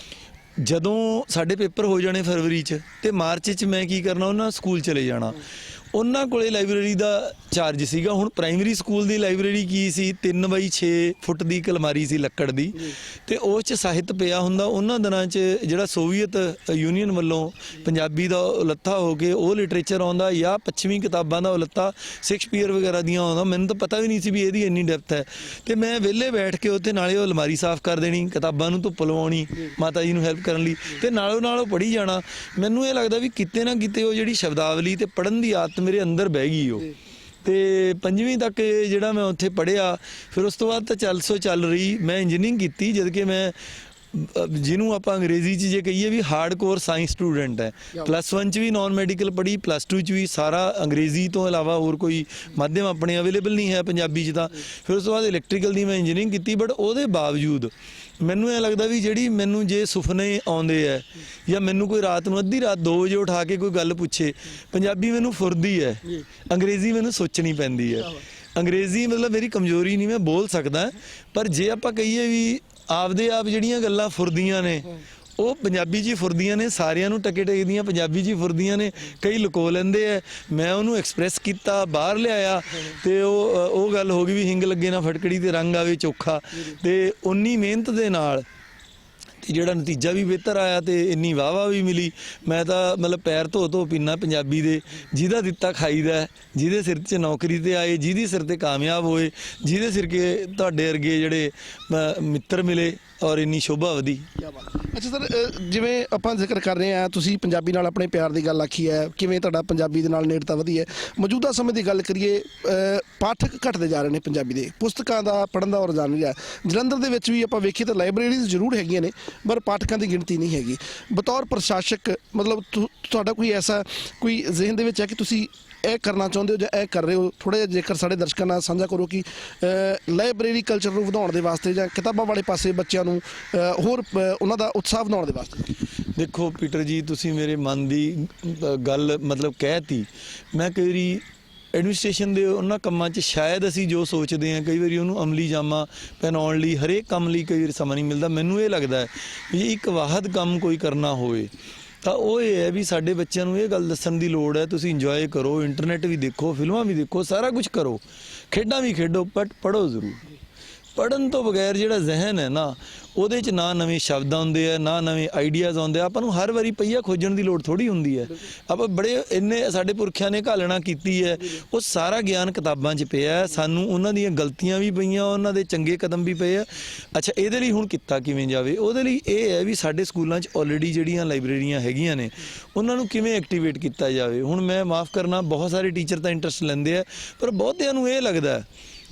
ਜਦੋਂ ਸਾਡੇ ਪੇਪਰ ਹੋ ਜਾਣੇ ਫਰਵਰੀ 'ਚ, ਤੇ ਮਾਰਚ 'ਚ ਮੈਂ ਕੀ ਕਰਨਾ, ਉਹਨਾਂ ਸਕੂਲ ਚਲੇ ਜਾਣਾ। ਉਹਨਾਂ ਕੋਲੇ ਲਾਇਬ੍ਰੇਰੀ ਦਾ ਚਾਰਜ ਸੀਗਾ। ਹੁਣ ਪ੍ਰਾਇਮਰੀ ਸਕੂਲ ਦੀ ਲਾਇਬ੍ਰੇਰੀ ਕੀ ਸੀ, 3x6 ਫੁੱਟ ਦੀ ਇੱਕ ਅਲਮਾਰੀ ਸੀ ਲੱਕੜ ਦੀ, ਤੇ ਉਸ 'ਚ ਸਾਹਿਤ ਪਿਆ ਹੁੰਦਾ। ਉਹਨਾਂ ਦਿਨਾਂ 'ਚ ਜਿਹੜਾ ਸੋਵੀਅਤ ਯੂਨੀਅਨ ਵੱਲੋਂ ਪੰਜਾਬੀ ਦਾ ਉਲੱਥਾ ਹੋ ਕੇ ਉਹ ਲਿਟਰੇਚਰ ਆਉਂਦਾ, ਜਾਂ ਪੱਛਮੀ ਕਿਤਾਬਾਂ ਦਾ ਉਲੱਥਾ ਸ਼ੇਕਸਪੀਅਰ ਵਗੈਰਾ ਦੀਆਂ ਆਉਂਦਾ। ਮੈਨੂੰ ਤਾਂ ਪਤਾ ਵੀ ਨਹੀਂ ਸੀ ਵੀ ਇਹਦੀ ਇੰਨੀ ਡੈਪਥ ਹੈ। ਤੇ ਮੈਂ ਵਿਹਲੇ ਬੈਠ ਕੇ ਉੱਥੇ ਨਾਲੇ ਉਹ ਅਲਮਾਰੀ ਸਾਫ਼ ਕਰ ਦੇਣੀ, ਕਿਤਾਬਾਂ ਨੂੰ ਧੁੱਪ ਲਵਾਉਣੀ ਮਾਤਾ ਜੀ ਨੂੰ ਹੈਲਪ ਕਰਨ ਲਈ, ਤੇ ਨਾਲੋਂ ਨਾਲ ਉਹ ਪੜ੍ਹੀ ਜਾਣਾ। ਮੈਨੂੰ ਇਹ ਲੱਗਦਾ ਵੀ ਕਿਤੇ ਨਾ ਕਿਤੇ ਉਹ ਜਿਹੜੀ ਸ਼ਬਦਾਵਲੀ ਤੇ ਪੜ੍ਹਨ ਦੀ ਆਦਤ ਮੇਰੇ ਅੰਦਰ ਬਹਿ ਗਈ ਉਹ। ਤੇ 5ਵੀਂ ਤੱਕ ਜਿਹੜਾ ਮੈਂ ਉੱਥੇ ਪੜ੍ਹਿਆ, ਫਿਰ ਉਸ ਤੋਂ ਬਾਅਦ ਤਾਂ ਚੱਲ ਰਹੀ। ਮੈਂ ਇੰਜੀਨੀਅਰਿੰਗ ਕੀਤੀ, ਜਦ ਕਿ ਮੈਂ ਜਿਹਨੂੰ ਆਪਾਂ ਅੰਗਰੇਜ਼ੀ 'ਚ ਜੇ ਕਹੀਏ ਵੀ ਹਾਰਡ ਕੋਰ ਸਾਇੰਸ ਸਟੂਡੈਂਟ ਹੈ। +1 'ਚ ਵੀ ਨਾਨ ਮੈਡੀਕਲ ਪੜ੍ਹੀ, +2 'ਚ ਵੀ ਸਾਰਾ ਅੰਗਰੇਜ਼ੀ ਤੋਂ ਇਲਾਵਾ ਹੋਰ ਕੋਈ ਮਾਧਿਅਮ ਆਪਣੇ ਅਵੇਲੇਬਲ ਨਹੀਂ ਹੈ ਪੰਜਾਬੀ 'ਚ ਤਾਂ। ਫਿਰ ਉਸ ਤੋਂ ਬਾਅਦ ਇਲੈਕਟ੍ਰੀਕਲ ਦੀ ਮੈਂ ਇੰਜੀਨੀਅਰਿੰਗ ਕੀਤੀ। ਬਟ ਉਹਦੇ ਬਾਵਜੂਦ ਮੈਨੂੰ ਇਹ ਲੱਗਦਾ ਵੀ ਜਿਹੜੀ ਮੈਨੂੰ ਜੇ ਸੁਪਨੇ ਆਉਂਦੇ ਹੈ, ਜਾਂ ਮੈਨੂੰ ਕੋਈ ਰਾਤ ਨੂੰ ਅੱਧੀ ਰਾਤ 2 ਵਜੇ ਉਠਾ ਕੇ ਕੋਈ ਗੱਲ ਪੁੱਛੇ, ਪੰਜਾਬੀ ਮੈਨੂੰ ਫੁਰਦੀ ਹੈ, ਅੰਗਰੇਜ਼ੀ ਮੈਨੂੰ ਸੋਚਣੀ ਪੈਂਦੀ ਹੈ। ਅੰਗਰੇਜ਼ੀ ਮਤਲਬ ਮੇਰੀ ਕਮਜ਼ੋਰੀ ਨਹੀਂ, ਮੈਂ ਬੋਲ ਸਕਦਾ, ਪਰ ਜੇ ਆਪਾਂ ਕਹੀਏ ਵੀ ਆਪਦੇ ਆਪ ਜਿਹੜੀਆਂ ਗੱਲਾਂ ਫੁਰਦੀਆਂ ਨੇ ਉਹ ਪੰਜਾਬੀ 'ਚ ਹੀ ਫੁਰਦੀਆਂ ਨੇ, ਸਾਰਿਆਂ ਨੂੰ ਟਕੇ ਟੇਕਦੀਆਂ ਪੰਜਾਬੀ 'ਚ ਹੀ ਫੁਰਦੀਆਂ ਨੇ। ਕਈ ਲੁਕੋ ਲੈਂਦੇ ਆ, ਮੈਂ ਉਹਨੂੰ ਐਕਸਪ੍ਰੈਸ ਕੀਤਾ, ਬਾਹਰ ਲਿਆਇਆ, ਤੇ ਉਹ ਗੱਲ ਹੋ ਗਈ ਵੀ ਹਿੰਗ ਲੱਗੇ ਨਾ ਫਟਕੜੀ ਤੇ ਰੰਗ ਆਵੇ ਚੋਖਾ। ਤੇ ਉਨੀ ਮਿਹਨਤ ਦੇ ਨਾਲ ਤੇ ਜਿਹੜਾ ਨਤੀਜਾ ਵੀ ਬਿਹਤਰ ਆਇਆ, ਤੇ ਇੰਨੀ ਵਾਹ ਵੀ ਮਿਲੀ। ਮੈਂ ਤਾਂ ਮਤਲਬ ਪੈਰ ਧੋ ਪੀਨਾ ਪੰਜਾਬੀ ਦੇ, ਜਿਹਦਾ ਦਿੱਤਾ ਖਾਈਦਾ, ਜਿਹਦੇ ਸਿਰ 'ਚ ਨੌਕਰੀ ਤੇ ਆਏ, ਜਿਹਦੀ ਸਿਰ ਤੇ ਕਾਮਯਾਬ ਹੋਏ, ਜਿਹਦੇ ਸਿਰ ਕੇ ਤੁਹਾਡੇ ਵਰਗੇ ਜਿਹੜੇ ਮਿੱਤਰ ਮਿਲੇ, ਔਰ ਇੰਨੀ ਸ਼ੋਭਾ ਵਧੀ। ਅੱਛਾ ਸਰ, ਜਿਵੇਂ ਆਪਾਂ ਜ਼ਿਕਰ ਕਰ ਰਹੇ ਹਾਂ, ਤੁਸੀਂ ਪੰਜਾਬੀ ਨਾਲ ਆਪਣੇ ਪਿਆਰ ਦੀ ਗੱਲ ਆਖੀ ਹੈ, ਕਿਵੇਂ ਤੁਹਾਡਾ ਪੰਜਾਬੀ ਦੇ ਨਾਲ ਨੇੜਤਾ ਵਧੀ ਹੈ। ਮੌਜੂਦਾ ਸਮੇਂ ਦੀ ਗੱਲ ਕਰੀਏ, ਪਾਠਕ ਘਟਦੇ ਜਾ ਰਹੇ ਨੇ ਪੰਜਾਬੀ ਦੇ, ਪੁਸਤਕਾਂ ਦਾ ਪੜ੍ਹਨ ਦਾ ਰੁਝਾਨ ਨਹੀਂ ਰਿਹਾ। ਜਲੰਧਰ ਦੇ ਵਿੱਚ ਵੀ ਆਪਾਂ ਵੇਖੀਏ ਤਾਂ ਲਾਇਬ੍ਰੇਰੀਜ਼ ਜ਼ਰੂਰ ਹੈਗੀਆਂ ਨੇ, ਪਰ ਪਾਠਕਾਂ ਦੀ ਗਿਣਤੀ ਨਹੀਂ ਹੈਗੀ। ਬਤੌਰ ਪ੍ਰਸ਼ਾਸਕ ਮਤਲਬ ਤੁਹਾਡਾ ਕੋਈ ਐਸਾ ਕੋਈ ਜ਼ਿਹਨ ਦੇ ਵਿੱਚ ਹੈ ਕਿ ਤੁਸੀਂ ਇਹ ਕਰਨਾ ਚਾਹੁੰਦੇ ਹੋ ਜਾਂ ਇਹ ਕਰ ਰਹੇ ਹੋ? ਥੋੜ੍ਹਾ ਜਿਹਾ ਜੇਕਰ ਸਾਡੇ ਦਰਸ਼ਕਾਂ ਨਾਲ ਸਾਂਝਾ ਕਰੋ ਕਿ ਲਾਇਬ੍ਰੇਰੀ ਕਲਚਰ ਨੂੰ ਵਧਾਉਣ ਦੇ ਵਾਸਤੇ, ਜਾਂ ਕਿਤਾਬਾਂ ਵਾਲੇ ਪਾਸੇ ਬੱਚਿਆਂ ਨੂੰ ਹੋਰ ਉਹਨਾਂ ਦਾ ਉਤਸ਼ਾਹ ਵਧਾਉਣ ਦੇ ਵਾਸਤੇ। ਦੇਖੋ ਪੀਟਰ ਜੀ, ਤੁਸੀਂ ਮੇਰੇ ਮਨ ਦੀ ਗੱਲ ਮਤਲਬ ਕਹਿਤੀ। ਮੈਂ ਕਈ ਵਾਰੀ ਐਡਮਿਨਿਸਟ੍ਰੇਸ਼ਨ ਦੇ ਉਹਨਾਂ ਕੰਮਾਂ 'ਚ ਸ਼ਾਇਦ ਅਸੀਂ ਜੋ ਸੋਚਦੇ ਹਾਂ, ਕਈ ਵਾਰੀ ਉਹਨੂੰ ਅਮਲੀ ਜਾਮਾ ਪਹਿਨਾਉਣ ਲਈ ਹਰੇਕ ਕੰਮ ਲਈ ਕਈ ਵਾਰੀ ਸਮਾਂ ਨਹੀਂ ਮਿਲਦਾ। ਮੈਨੂੰ ਇਹ ਲੱਗਦਾ ਹੈ ਵੀ ਇੱਕ ਵਾਹਦ ਕੰਮ ਕੋਈ ਕਰਨਾ ਹੋਵੇ ਤਾਂ ਉਹ ਇਹ ਹੈ ਵੀ ਸਾਡੇ ਬੱਚਿਆਂ ਨੂੰ ਇਹ ਗੱਲ ਦੱਸਣ ਦੀ ਲੋੜ ਹੈ, ਤੁਸੀਂ ਇੰਜੋਏ ਕਰੋ, ਇੰਟਰਨੈਟ ਵੀ ਦੇਖੋ, ਫਿਲਮਾਂ ਵੀ ਦੇਖੋ, ਸਾਰਾ ਕੁਝ ਕਰੋ, ਖੇਡਾਂ ਵੀ ਖੇਡੋ, ਬਟ ਪੜ੍ਹੋ ਜ਼ਰੂਰ। ਪੜ੍ਹਨ ਤੋਂ ਬਗੈਰ ਜਿਹੜਾ ਜ਼ਿਹਨ ਹੈ ਨਾ, ਉਹਦੇ 'ਚ ਨਾ ਨਵੇਂ ਸ਼ਬਦ ਆਉਂਦੇ ਆ, ਨਾ ਨਵੇਂ ਆਈਡੀਆਜ਼ ਆਉਂਦੇ ਆ। ਆਪਾਂ ਨੂੰ ਹਰ ਵਾਰੀ ਪਈਆ ਖੋਜਣ ਦੀ ਲੋੜ ਥੋੜ੍ਹੀ ਹੁੰਦੀ ਹੈ। ਆਪਾਂ ਬੜੇ ਇੰਨੇ ਸਾਡੇ ਪੁਰਖਿਆਂ ਨੇ ਘਾਲਣਾ ਕੀਤੀ ਹੈ, ਉਹ ਸਾਰਾ ਗਿਆਨ ਕਿਤਾਬਾਂ 'ਚ ਪਿਆ। ਸਾਨੂੰ ਉਹਨਾਂ ਦੀਆਂ ਗਲਤੀਆਂ ਵੀ ਪਈਆਂ, ਉਹਨਾਂ ਦੇ ਚੰਗੇ ਕਦਮ ਵੀ ਪਏ ਆ। ਅੱਛਾ, ਇਹਦੇ ਲਈ ਹੁਣ ਕੀਤਾ ਕਿਵੇਂ ਜਾਵੇ? ਉਹਦੇ ਲਈ ਇਹ ਹੈ ਵੀ ਸਾਡੇ ਸਕੂਲਾਂ 'ਚ ਆਲਰੇਡੀ ਜਿਹੜੀਆਂ ਲਾਇਬ੍ਰੇਰੀਆਂ ਹੈਗੀਆਂ ਨੇ, ਉਹਨਾਂ ਨੂੰ ਕਿਵੇਂ ਐਕਟੀਵੇਟ ਕੀਤਾ ਜਾਵੇ। ਹੁਣ ਮੈਂ ਮਾਫ ਕਰਨਾ, ਬਹੁਤ ਸਾਰੇ ਟੀਚਰ ਤਾਂ ਇੰਟਰਸਟ ਲੈਂਦੇ ਆ, ਪਰ ਬਹੁਤਿਆਂ ਨੂੰ ਇਹ ਲੱਗਦਾ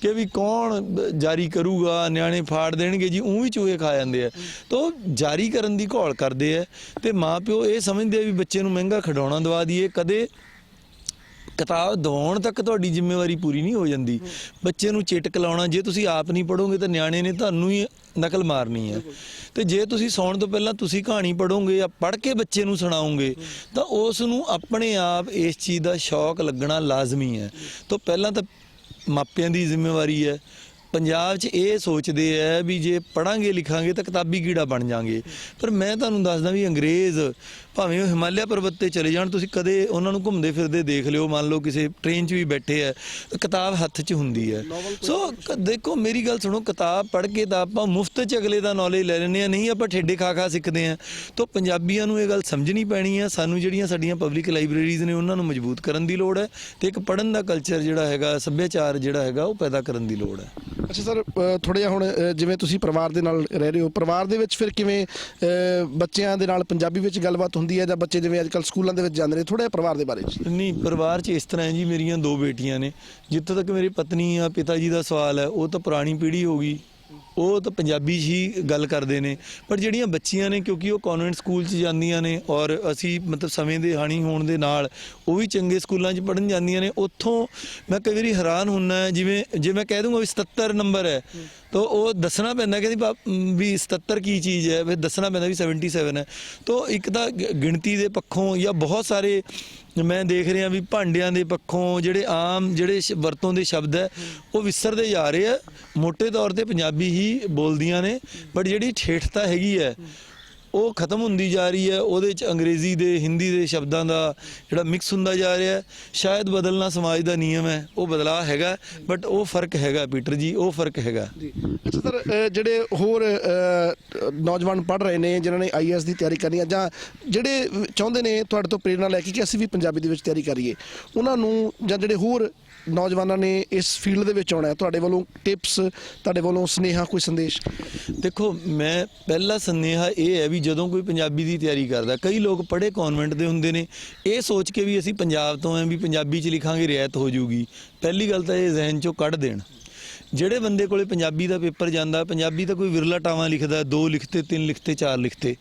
ਕਿ ਵੀ ਕੌਣ ਜਾਰੀ ਕਰੂਗਾ, ਨਿਆਣੇ ਫਾੜ ਦੇਣਗੇ ਜੀ, ਵੀ ਚੂਹੇ ਖਾ ਜਾਂਦੇ ਆ। ਤਾਂ ਜਾਰੀ ਕਰਨ ਦੀ ਘੋਲ ਕਰਦੇ ਆ, ਤੇ ਮਾਂ ਪਿਓ ਇਹ ਸਮਝਦੇ ਆ ਵੀ ਬੱਚੇ ਨੂੰ ਮਹਿੰਗਾ ਖਿਡੌਣਾ ਦਵਾ ਦਈਏ। ਕਦੇ ਕਿਤਾਬ ਦਿਵਾਉਣ ਤੱਕ ਤੁਹਾਡੀ ਜ਼ਿੰਮੇਵਾਰੀ ਪੂਰੀ ਨਹੀਂ ਹੋ ਜਾਂਦੀ। ਬੱਚੇ ਨੂੰ ਚਿਟਕ ਲਾਉਣਾ, ਜੇ ਤੁਸੀਂ ਆਪ ਨਹੀਂ ਪੜ੍ਹੋਗੇ ਤਾਂ ਨਿਆਣੇ ਨੇ ਤੁਹਾਨੂੰ ਹੀ ਨਕਲ ਮਾਰਨੀ ਹੈ। ਤੇ ਜੇ ਤੁਸੀਂ ਸੌਣ ਤੋਂ ਪਹਿਲਾਂ ਤੁਸੀਂ ਕਹਾਣੀ ਪੜ੍ਹੋਗੇ ਜਾਂ ਪੜ੍ਹ ਕੇ ਬੱਚੇ ਨੂੰ ਸੁਣਾਓਗੇ, ਤਾਂ ਉਸ ਨੂੰ ਆਪਣੇ ਆਪ ਇਸ ਚੀਜ਼ ਦਾ ਸ਼ੌਕ ਲੱਗਣਾ ਲਾਜ਼ਮੀ ਹੈ। ਤਾਂ ਪਹਿਲਾਂ ਤਾਂ ਮਾਪਿਆਂ ਦੀ ਜ਼ਿੰਮੇਵਾਰੀ ਹੈ। ਪੰਜਾਬ 'ਚ ਇਹ ਸੋਚਦੇ ਆ ਵੀ ਜੇ ਪੜ੍ਹਾਂਗੇ ਲਿਖਾਂਗੇ ਤਾਂ ਕਿਤਾਬੀ ਕੀੜਾ ਬਣ ਜਾਵਾਂਗੇ। ਪਰ ਮੈਂ ਤੁਹਾਨੂੰ ਦੱਸਦਾ ਵੀ ਅੰਗਰੇਜ਼ ਭਾਵੇਂ ਉਹ ਹਿਮਾਲਿਆ ਪਰਬਤ 'ਤੇ ਚਲੇ ਜਾਣ, ਤੁਸੀਂ ਕਦੇ ਉਹਨਾਂ ਨੂੰ ਘੁੰਮਦੇ ਫਿਰਦੇ ਦੇਖ ਲਿਓ। ਮੰਨ ਲਓ ਕਿਸੇ ਟ੍ਰੇਨ 'ਚ ਵੀ ਬੈਠੇ ਆ, ਕਿਤਾਬ ਹੱਥ 'ਚ ਹੁੰਦੀ ਹੈ। ਸੋ ਦੇਖੋ ਮੇਰੀ ਗੱਲ ਸੁਣੋ, ਕਿਤਾਬ ਪੜ੍ਹ ਕੇ ਤਾਂ ਆਪਾਂ ਮੁਫਤ 'ਚ ਅਗਲੇ ਦਾ ਨੌਲੇਜ ਲੈ ਲੈਂਦੇ ਹਾਂ, ਨਹੀਂ ਆਪਾਂ ਠੇਡੇ ਖਾ ਸਿੱਖਦੇ ਹਾਂ। ਤਾਂ ਪੰਜਾਬੀਆਂ ਨੂੰ ਇਹ ਗੱਲ ਸਮਝਣੀ ਪੈਣੀ ਹੈ। ਸਾਨੂੰ ਜਿਹੜੀਆਂ ਸਾਡੀਆਂ ਪਬਲਿਕ ਲਾਇਬ੍ਰੇਰੀਜ਼ ਨੇ ਉਹਨਾਂ ਨੂੰ ਮਜ਼ਬੂਤ ਕਰਨ ਦੀ ਲੋੜ ਹੈ, ਤੇ ਇੱਕ ਪੜ੍ਹਨ ਦਾ ਕਲਚਰ ਜਿਹੜਾ ਹੈਗਾ, ਸੱਭਿਆਚਾਰ ਜਿਹੜਾ ਹੈਗਾ, ਉਹ ਪੈਦਾ ਕਰਨ ਦੀ ਲੋੜ ਹੈ। ਅੱਛਾ ਸਰ, ਥੋੜ੍ਹਾ ਜਿਹਾ ਹੁਣ ਜਿਵੇਂ ਤੁਸੀਂ ਪਰਿਵਾਰ ਦੇ ਨਾਲ ਰਹਿ ਰਹੇ ਹੋ, ਪਰਿਵਾਰ ਦੇ ਵਿੱਚ ਫਿਰ ਕਿਵੇਂ ਬੱਚਿਆਂ ਦੇ ਨਾਲ ਪੰਜਾਬੀ ਵਿੱਚ ਗੱਲਬਾਤ ਹੁੰਦੀ ਹੈ, ਜਾਂ ਬੱਚੇ ਜਿਵੇਂ ਅੱਜ ਕੱਲ੍ਹ ਸਕੂਲਾਂ ਦੇ ਵਿੱਚ ਜਾਂਦੇ ਨੇ? ਥੋੜ੍ਹਾ ਜਿਹਾ ਪਰਿਵਾਰ ਦੇ ਬਾਰੇ 'ਚ। ਨਹੀਂ, ਪਰਿਵਾਰ 'ਚ ਇਸ ਤਰ੍ਹਾਂ ਹੈ ਜੀ, ਮੇਰੀਆਂ 2 ਬੇਟੀਆਂ ਨੇ। ਜਿੱਥੋਂ ਤੱਕ ਮੇਰੀ ਪਤਨੀ ਆ ਪਿਤਾ ਜੀ ਦਾ ਸਵਾਲ ਹੈ, ਉਹ ਤਾਂ ਪੁਰਾਣੀ ਪੀੜ੍ਹੀ ਹੋ ਗਈ, ਉਹ ਤਾਂ ਪੰਜਾਬੀ 'ਚ ਹੀ ਗੱਲ ਕਰਦੇ ਨੇ, ਪਰ ਜਿਹੜੀਆਂ ਬੱਚੀਆਂ ਨੇ ਕਿਉਂਕਿ ਉਹ ਕਨਵੈਂਟ ਸਕੂਲ 'ਚ ਜਾਂਦੀਆਂ ਨੇ ਔਰ ਅਸੀਂ ਮਤਲਬ ਸਮੇਂ ਦੇ ਹਾਣੀ ਹੋਣ ਦੇ ਨਾਲ ਉਹ ਵੀ ਚੰਗੇ ਸਕੂਲਾਂ 'ਚ ਪੜ੍ਹਨ ਜਾਂਦੀਆਂ ਨੇ, ਉੱਥੋਂ ਮੈਂ ਕਈ ਵਾਰੀ ਹੈਰਾਨ ਹੁੰਦਾ ਜਿਵੇਂ ਜੇ ਮੈਂ ਕਹਿ ਦੂੰਗਾ ਵੀ 77 ਨੰਬਰ ਹੈ ਤਾਂ ਉਹ ਦੱਸਣਾ ਪੈਂਦਾ ਕਿ ਵੀ 77 ਕੀ ਚੀਜ਼ ਹੈ, ਫਿਰ ਦੱਸਣਾ ਪੈਂਦਾ ਵੀ 77 ਹੈ। ਤਾਂ ਇੱਕ ਤਾਂ ਗਿਣਤੀ ਦੇ ਪੱਖੋਂ ਜਾਂ ਬਹੁਤ ਸਾਰੇ ਮੈਂ ਦੇਖ ਰਿਹਾ ਵੀ ਭਾਂਡਿਆਂ ਦੇ ਪੱਖੋਂ ਜਿਹੜੇ ਆਮ ਜਿਹੜੇ ਵਰਤੋਂ ਦੇ ਸ਼ਬਦ ਹੈ ਉਹ ਵਿਸਰਦੇ ਜਾ ਰਹੇ ਆ। ਮੋٹے ਤੌਰ ਤੇ ਪੰਜਾਬੀ ਹੀ ਬੋਲਦੀਆਂ ਨੇ, ਬਟ ਜਿਹੜੀ ਠੇਠਤਾ ਹੈਗੀ ਹੈ ਉਹ ਖਤਮ ਹੁੰਦੀ ਜਾ ਰਹੀ ਹੈ। ਉਹਦੇ 'ਚ ਅੰਗਰੇਜ਼ੀ ਦੇ ਹਿੰਦੀ ਦੇ ਸ਼ਬਦਾਂ ਦਾ ਜਿਹੜਾ ਮਿਕਸ ਹੁੰਦਾ ਜਾ ਰਿਹਾ ਹੈ। ਸ਼ਾਇਦ ਬਦਲਣਾ ਸਮਾਜ ਦਾ ਨਿਯਮ ਹੈ, ਉਹ ਬਦਲਾਅ ਹੈਗਾ, ਬਟ ਉਹ ਫਰਕ ਹੈਗਾ ਪੀਟਰ ਜੀ, ਉਹ ਫਰਕ ਹੈਗਾ ਜੀ। ਅੱਛਾ ਸਰ, ਜਿਹੜੇ ਹੋਰ ਨੌਜਵਾਨ ਪੜ੍ਹ ਰਹੇ ਨੇ ਜਿਨ੍ਹਾਂ ਨੇ IAS ਦੀ ਤਿਆਰੀ ਕਰਨੀ ਹੈ ਜਾਂ ਜਿਹੜੇ ਚਾਹੁੰਦੇ ਨੇ ਤੁਹਾਡੇ ਤੋਂ ਪ੍ਰੇਰਣਾ ਲੈ ਕੇ ਕਿ ਅਸੀਂ ਵੀ ਪੰਜਾਬੀ ਦੇ ਵਿੱਚ ਤਿਆਰੀ ਕਰੀਏ, ਉਹਨਾਂ ਨੂੰ ਜਾਂ ਜਿਹੜੇ ਹੋਰ ਨੌਜਵਾਨਾਂ ਨੇ ਇਸ ਫੀਲਡ ਦੇ ਵਿੱਚ ਆਉਣਾ ਹੈ, ਤੁਹਾਡੇ ਵੱਲੋਂ ਟਿਪਸ, ਤੁਹਾਡੇ ਵੱਲੋਂ ਸੁਨੇਹਾ, ਕੋਈ ਸੰਦੇਸ਼? ਦੇਖੋ, ਮੈਂ ਪਹਿਲਾ ਸੁਨੇਹਾ ਇਹ ਹੈ ਵੀ ਜਦੋਂ ਕੋਈ ਪੰਜਾਬੀ ਦੀ ਤਿਆਰੀ ਕਰਦਾ, ਕਈ ਲੋਕ ਪੜ੍ਹੇ ਕਨਵੈਂਟ ਦੇ ਹੁੰਦੇ ਨੇ ਇਹ ਸੋਚ ਕੇ ਵੀ ਅਸੀਂ ਪੰਜਾਬ ਤੋਂ ਆਂ ਵੀ ਪੰਜਾਬੀ 'ਚ ਲਿਖਾਂਗੇ ਰਿਆਇਤ ਹੋ ਜਾਊਗੀ। ਪਹਿਲੀ ਗੱਲ ਤਾਂ ਇਹ ਜ਼ਿਹਨ 'ਚੋਂ ਕੱਢ ਦੇਣ। ਜਿਹੜੇ ਬੰਦੇ ਕੋਲੇ ਪੰਜਾਬੀ ਦਾ ਪੇਪਰ ਜਾਂਦਾ, ਪੰਜਾਬੀ ਤਾਂ ਕੋਈ ਵਿਰਲਾ ਟਾਵਾਂ ਲਿਖਦਾ, 2 ਲਿਖਤੇ 3 ਲਿਖਤੇ 4 ਲਿਖਤੇ,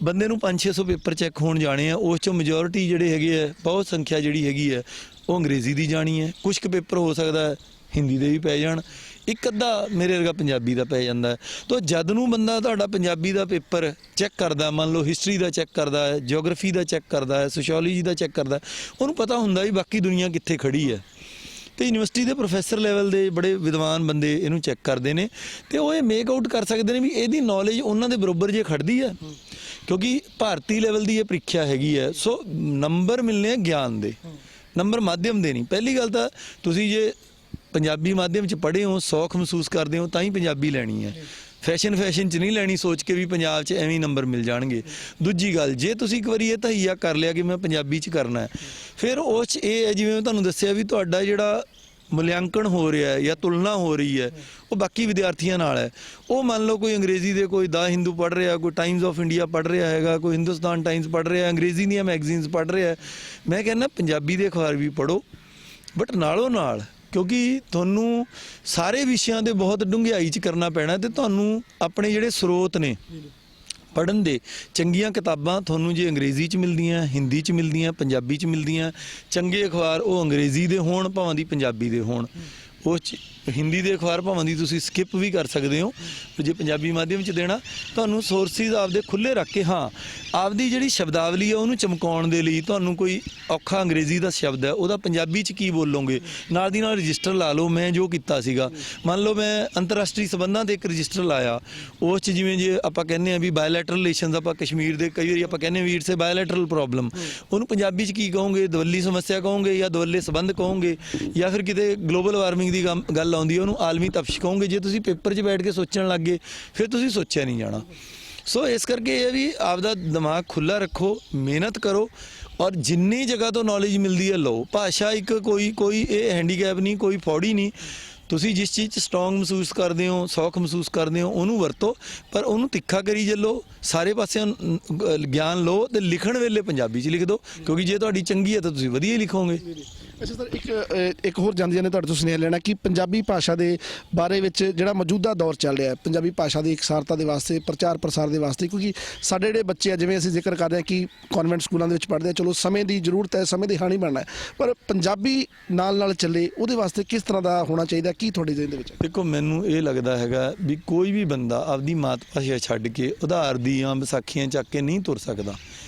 ਬੰਦੇ ਨੂੰ 500-600 ਪੇਪਰ ਚੈੱਕ ਹੋਣ ਜਾਣੇ ਆ। ਉਸ 'ਚੋਂ ਮੈਜੋਰਿਟੀ ਜਿਹੜੇ ਹੈਗੇ ਆ, ਬਹੁਤ ਸੰਖਿਆ ਜਿਹੜੀ ਹੈਗੀ ਹੈ ਉਹ ਅੰਗਰੇਜ਼ੀ ਦੀ ਜਾਣੀ ਹੈ। ਕੁਝ ਕੁ ਪੇਪਰ ਹੋ ਸਕਦਾ ਹਿੰਦੀ ਦੇ ਵੀ ਪੈ ਜਾਣ, ਇੱਕ ਅੱਧਾ ਮੇਰੇ ਵਰਗਾ ਪੰਜਾਬੀ ਦਾ ਪੈ ਜਾਂਦਾ ਹੈ। ਤਾਂ ਜਦ ਨੂੰ ਬੰਦਾ ਤੁਹਾਡਾ ਪੰਜਾਬੀ ਦਾ ਪੇਪਰ ਚੈੱਕ ਕਰਦਾ, ਮੰਨ ਲਓ ਹਿਸਟਰੀ ਦਾ ਚੈੱਕ ਕਰਦਾ ਹੈ, ਜਿਓਗ੍ਰਾਫੀ ਦਾ ਚੈੱਕ ਕਰਦਾ ਹੈ, ਸੋਸ਼ੀਓਲੋਜੀ ਦਾ ਚੈੱਕ ਕਰਦਾ, ਉਹਨੂੰ ਪਤਾ ਹੁੰਦਾ ਵੀ ਬਾਕੀ ਦੁਨੀਆ ਕਿੱਥੇ ਖੜੀ ਹੈ। ਤੇ ਯੂਨੀਵਰਸਿਟੀ ਦੇ ਪ੍ਰੋਫੈਸਰ ਲੈਵਲ ਦੇ ਬੜੇ ਵਿਦਵਾਨ ਬੰਦੇ ਇਹਨੂੰ ਚੈੱਕ ਕਰਦੇ ਨੇ ਤੇ ਉਹ ਇਹ ਮੇਕ ਆਊਟ ਕਰ ਸਕਦੇ ਨੇ ਵੀ ਇਹਦੀ ਨੌਲੇਜ ਉਹਨਾਂ ਦੇ ਬਰਾਬਰ ਜੇ ਖੜਦੀ ਹੈ, ਕਿਉਂਕਿ ਭਾਰਤੀ ਲੈਵਲ ਦੀ ਇਹ ਪ੍ਰੀਖਿਆ ਹੈਗੀ ਹੈ। ਸੋ ਨੰਬਰ ਮਿਲਨੇ ਆ ਗਿਆਨ ਦੇ, ਨੰਬਰ ਮਾਧਿਅਮ ਦੇ ਨਹੀਂ। ਪਹਿਲੀ ਗੱਲ ਤਾਂ ਤੁਸੀਂ ਜੇ ਪੰਜਾਬੀ ਮਾਧਿਅਮ 'ਚ ਪੜ੍ਹੇ ਹੋ, ਸੌਖ ਮਹਿਸੂਸ ਕਰਦੇ ਹੋ ਤਾਂ ਹੀ ਪੰਜਾਬੀ ਲੈਣੀ ਹੈ। ਫੈਸ਼ਨ 'ਚ ਨਹੀਂ ਲੈਣੀ ਸੋਚ ਕੇ ਵੀ ਪੰਜਾਬ 'ਚ ਐਵੇਂ ਹੀ ਨੰਬਰ ਮਿਲ ਜਾਣਗੇ। ਦੂਜੀ ਗੱਲ, ਜੇ ਤੁਸੀਂ ਇੱਕ ਵਾਰੀ ਇਹ ਤਹਈਆ ਕਰ ਲਿਆ ਕਿ ਮੈਂ ਪੰਜਾਬੀ 'ਚ ਕਰਨਾ ਹੈ, ਫਿਰ ਉਸ 'ਚ ਇਹ ਹੈ ਜਿਵੇਂ ਮੈਂ ਤੁਹਾਨੂੰ ਦੱਸਿਆ ਵੀ ਤੁਹਾਡਾ ਜਿਹੜਾ ਮੁਲਾਂਕਣ ਹੋ ਰਿਹਾ ਹੈ ਜਾਂ ਤੁਲਨਾ ਹੋ ਰਹੀ ਹੈ ਉਹ ਬਾਕੀ ਵਿਦਿਆਰਥੀਆਂ ਨਾਲ ਹੈ। ਉਹ ਮੰਨ ਲਓ ਕੋਈ ਅੰਗਰੇਜ਼ੀ ਦੇ ਕੋਈ ਦਾ ਹਿੰਦੂ ਪੜ੍ਹ ਰਿਹਾ, ਕੋਈ ਟਾਈਮਜ਼ ਆਫ ਇੰਡੀਆ ਪੜ੍ਹ ਰਿਹਾ ਹੈਗਾ, ਕੋਈ ਹਿੰਦੁਸਤਾਨ ਟਾਈਮਜ਼ ਪੜ੍ਹ ਰਿਹਾ, ਅੰਗਰੇਜ਼ੀ ਦੀਆਂ ਮੈਗਜ਼ੀਨਸ ਪੜ੍ਹ ਰਿਹਾ। ਮੈਂ ਕਹਿੰਦਾ ਪੰਜਾਬੀ ਦੇ ਅਖਬਾਰ ਵੀ ਪੜ੍ਹੋ, ਬਟ ਨਾਲੋਂ ਨਾਲ, ਕਿਉਂਕਿ ਤੁਹਾਨੂੰ ਸਾਰੇ ਵਿਸ਼ਿਆਂ ਦੇ ਬਹੁਤ ਡੂੰਘਾਈ 'ਚ ਕਰਨਾ ਪੈਣਾ ਤੇ ਤੁਹਾਨੂੰ ਆਪਣੇ ਜਿਹੜੇ ਸਰੋਤ ਨੇ ਪੜ੍ਹਨ ਦੇ, ਚੰਗੀਆਂ ਕਿਤਾਬਾਂ ਤੁਹਾਨੂੰ ਜੇ ਅੰਗਰੇਜ਼ੀ 'ਚ ਮਿਲਦੀਆਂ, ਹਿੰਦੀ 'ਚ ਮਿਲਦੀਆਂ, ਪੰਜਾਬੀ 'ਚ ਮਿਲਦੀਆਂ, ਚੰਗੇ ਅਖਬਾਰ ਉਹ ਅੰਗਰੇਜ਼ੀ ਦੇ ਹੋਣ ਭਾਵੇਂ ਦੀ ਪੰਜਾਬੀ ਦੇ ਹੋਣ। ਉਹ 'ਚ ਹਿੰਦੀ ਦੇ ਅਖਬਾਰ ਭਾਵੇਂ ਦੀ ਤੁਸੀਂ ਸਕਿਪ ਵੀ ਕਰ ਸਕਦੇ ਹੋ, ਜੇ ਪੰਜਾਬੀ ਮਾਧਿਅਮ 'ਚ ਦੇਣਾ ਤੁਹਾਨੂੰ ਸੋਰਸਿਸ ਆਪਦੇ ਖੁੱਲ੍ਹੇ ਰੱਖ ਕੇ, ਹਾਂ ਆਪਦੀ ਜਿਹੜੀ ਸ਼ਬਦਾਵਲੀ ਹੈ ਉਹਨੂੰ ਚਮਕਾਉਣ ਦੇ ਲਈ ਤੁਹਾਨੂੰ ਕੋਈ ਔਖਾ ਅੰਗਰੇਜ਼ੀ ਦਾ ਸ਼ਬਦ ਹੈ ਉਹਦਾ ਪੰਜਾਬੀ 'ਚ ਕੀ ਬੋਲੋਗੇ, ਨਾਲ ਦੀ ਨਾਲ ਰਜਿਸਟਰ ਲਾ ਲਓ। ਮੈਂ ਜੋ ਕੀਤਾ ਸੀਗਾ, ਮੰਨ ਲਓ ਮੈਂ ਅੰਤਰਰਾਸ਼ਟਰੀ ਸੰਬੰਧਾਂ ਤੇ ਇੱਕ ਰਜਿਸਟਰ ਲਾਇਆ, ਉਸ 'ਚ ਜਿਵੇਂ ਜੇ ਆਪਾਂ ਕਹਿੰਦੇ ਆ ਵੀ ਬਾਇਲੈਟਰਲ ਰਿਲੇਸ਼ਨਸ, ਆਪਾਂ ਕਸ਼ਮੀਰ ਦੇ ਕਈ ਵਾਰੀ ਆਪਾਂ ਕਹਿੰਦੇ ਵੀ ਇਟਸ ਏ ਬਾਇਲੈਟਰਲ ਪ੍ਰੋਬਲਮ, ਉਹਨੂੰ ਪੰਜਾਬੀ 'ਚ ਕੀ ਕਹੋਗੇ, ਦਵੱਲੀ ਸਮੱਸਿਆ ਕਹੋਗੇ ਜਾਂ ਦਵੱਲੇ ਸੰਬੰਧ ਕਹੋਗੇ, ਜਾਂ ਫਿਰ ਕਿਤੇ ਗਲੋਬਲ ਵਾਰਮਿੰਗ ਦੀ ਗੱਲ ਆਉਂਦੀ ਹੈ ਉਹਨੂੰ ਆਲਮੀ ਤਪਸ਼ ਕਹੋਗੇ। ਜੇ ਤੁਸੀਂ ਪੇਪਰ 'ਚ ਬੈਠ ਕੇ ਸੋਚਣ ਲੱਗ ਗਏ ਫਿਰ ਤੁਸੀਂ ਸੋਚਿਆ ਨਹੀਂ ਜਾਣਾ। ਸੋ ਇਸ ਕਰਕੇ ਇਹ ਵੀ ਆਪਦਾ ਦਿਮਾਗ ਖੁੱਲ੍ਹਾ ਰੱਖੋ, ਮਿਹਨਤ ਕਰੋ ਔਰ ਜਿੰਨੀ ਜਗ੍ਹਾ ਤੋਂ ਨੌਲੇਜ ਮਿਲਦੀ ਹੈ ਲਓ। ਭਾਸ਼ਾ ਇੱਕ ਕੋਈ ਇਹ ਹੈਂਡੀਕੈਪ ਨਹੀਂ, ਕੋਈ ਫੌੜੀ ਨਹੀਂ। ਤੁਸੀਂ ਜਿਸ ਚੀਜ਼ 'ਚ ਸਟਰੋਂਗ ਮਹਿਸੂਸ ਕਰਦੇ ਹੋ, ਸੌਖ ਮਹਿਸੂਸ ਕਰਦੇ ਹੋ, ਉਹਨੂੰ ਵਰਤੋ, ਪਰ ਉਹਨੂੰ ਤਿੱਖਾ ਕਰੀ ਚੱਲੋ, ਸਾਰੇ ਪਾਸਿਆਂ ਗਿਆਨ ਲਓ ਤੇ ਲਿਖਣ ਵੇਲੇ ਪੰਜਾਬੀ 'ਚ ਲਿਖ ਦਿਓ, ਕਿਉਂਕਿ ਜੇ ਤੁਹਾਡੀ ਚੰਗੀ ਹੈ ਤਾਂ ਤੁਸੀਂ ਵਧੀਆ ਹੀ ਲਿਖੋਗੇ। ਅੱਛਾ ਸਰ, ਇੱਕ ਹੋਰ ਜਾਂਦੀਆਂ ਨੇ ਤੁਹਾਡੇ ਤੋਂ ਸੁਨੇਹਾ ਲੈਣਾ ਕਿ ਪੰਜਾਬੀ ਭਾਸ਼ਾ ਦੇ ਬਾਰੇ ਵਿੱਚ ਜਿਹੜਾ ਮੌਜੂਦਾ ਦੌਰ ਚੱਲ ਰਿਹਾ ਹੈ, ਪੰਜਾਬੀ ਭਾਸ਼ਾ ਦੀ ਇਕਸਾਰਤਾ ਦੇ ਵਾਸਤੇ, ਪ੍ਰਚਾਰ ਪ੍ਰਸਾਰ ਦੇ ਵਾਸਤੇ, ਕਿਉਂਕਿ ਸਾਡੇ ਜਿਹੜੇ ਬੱਚੇ ਆ, ਜਿਵੇਂ ਅਸੀਂ ਜ਼ਿਕਰ ਕਰ ਰਹੇ ਹਾਂ ਕਿ ਕਨਵੈਂਟ ਸਕੂਲਾਂ ਦੇ ਵਿੱਚ ਪੜ੍ਹਦੇ ਆ, ਚਲੋ ਸਮੇਂ ਦੀ ਜ਼ਰੂਰਤ ਹੈ, ਸਮੇਂ ਦੇ ਹਾਣੀ ਬਣਨਾ ਹੈ, ਪਰ ਪੰਜਾਬੀ ਨਾਲ ਚੱਲੇ ਉਹਦੇ ਵਾਸਤੇ ਕਿਸ ਤਰ੍ਹਾਂ ਦਾ ਹੋਣਾ ਚਾਹੀਦਾ, ਕੀ ਤੁਹਾਡੇ ਜ਼ਿਹਨ ਦੇ ਵਿੱਚ? ਦੇਖੋ, ਮੈਨੂੰ ਇਹ ਲੱਗਦਾ ਹੈਗਾ ਵੀ ਕੋਈ ਵੀ ਬੰਦਾ ਆਪਦੀ ਮਾਤ ਭਾਸ਼ਾ ਛੱਡ ਕੇ ਉਧਾਰ ਦੀਆਂ ਵਿਸਾਖੀਆਂ ਚੱਕ ਕੇ ਨਹੀਂ ਤੁਰ ਸਕਦਾ।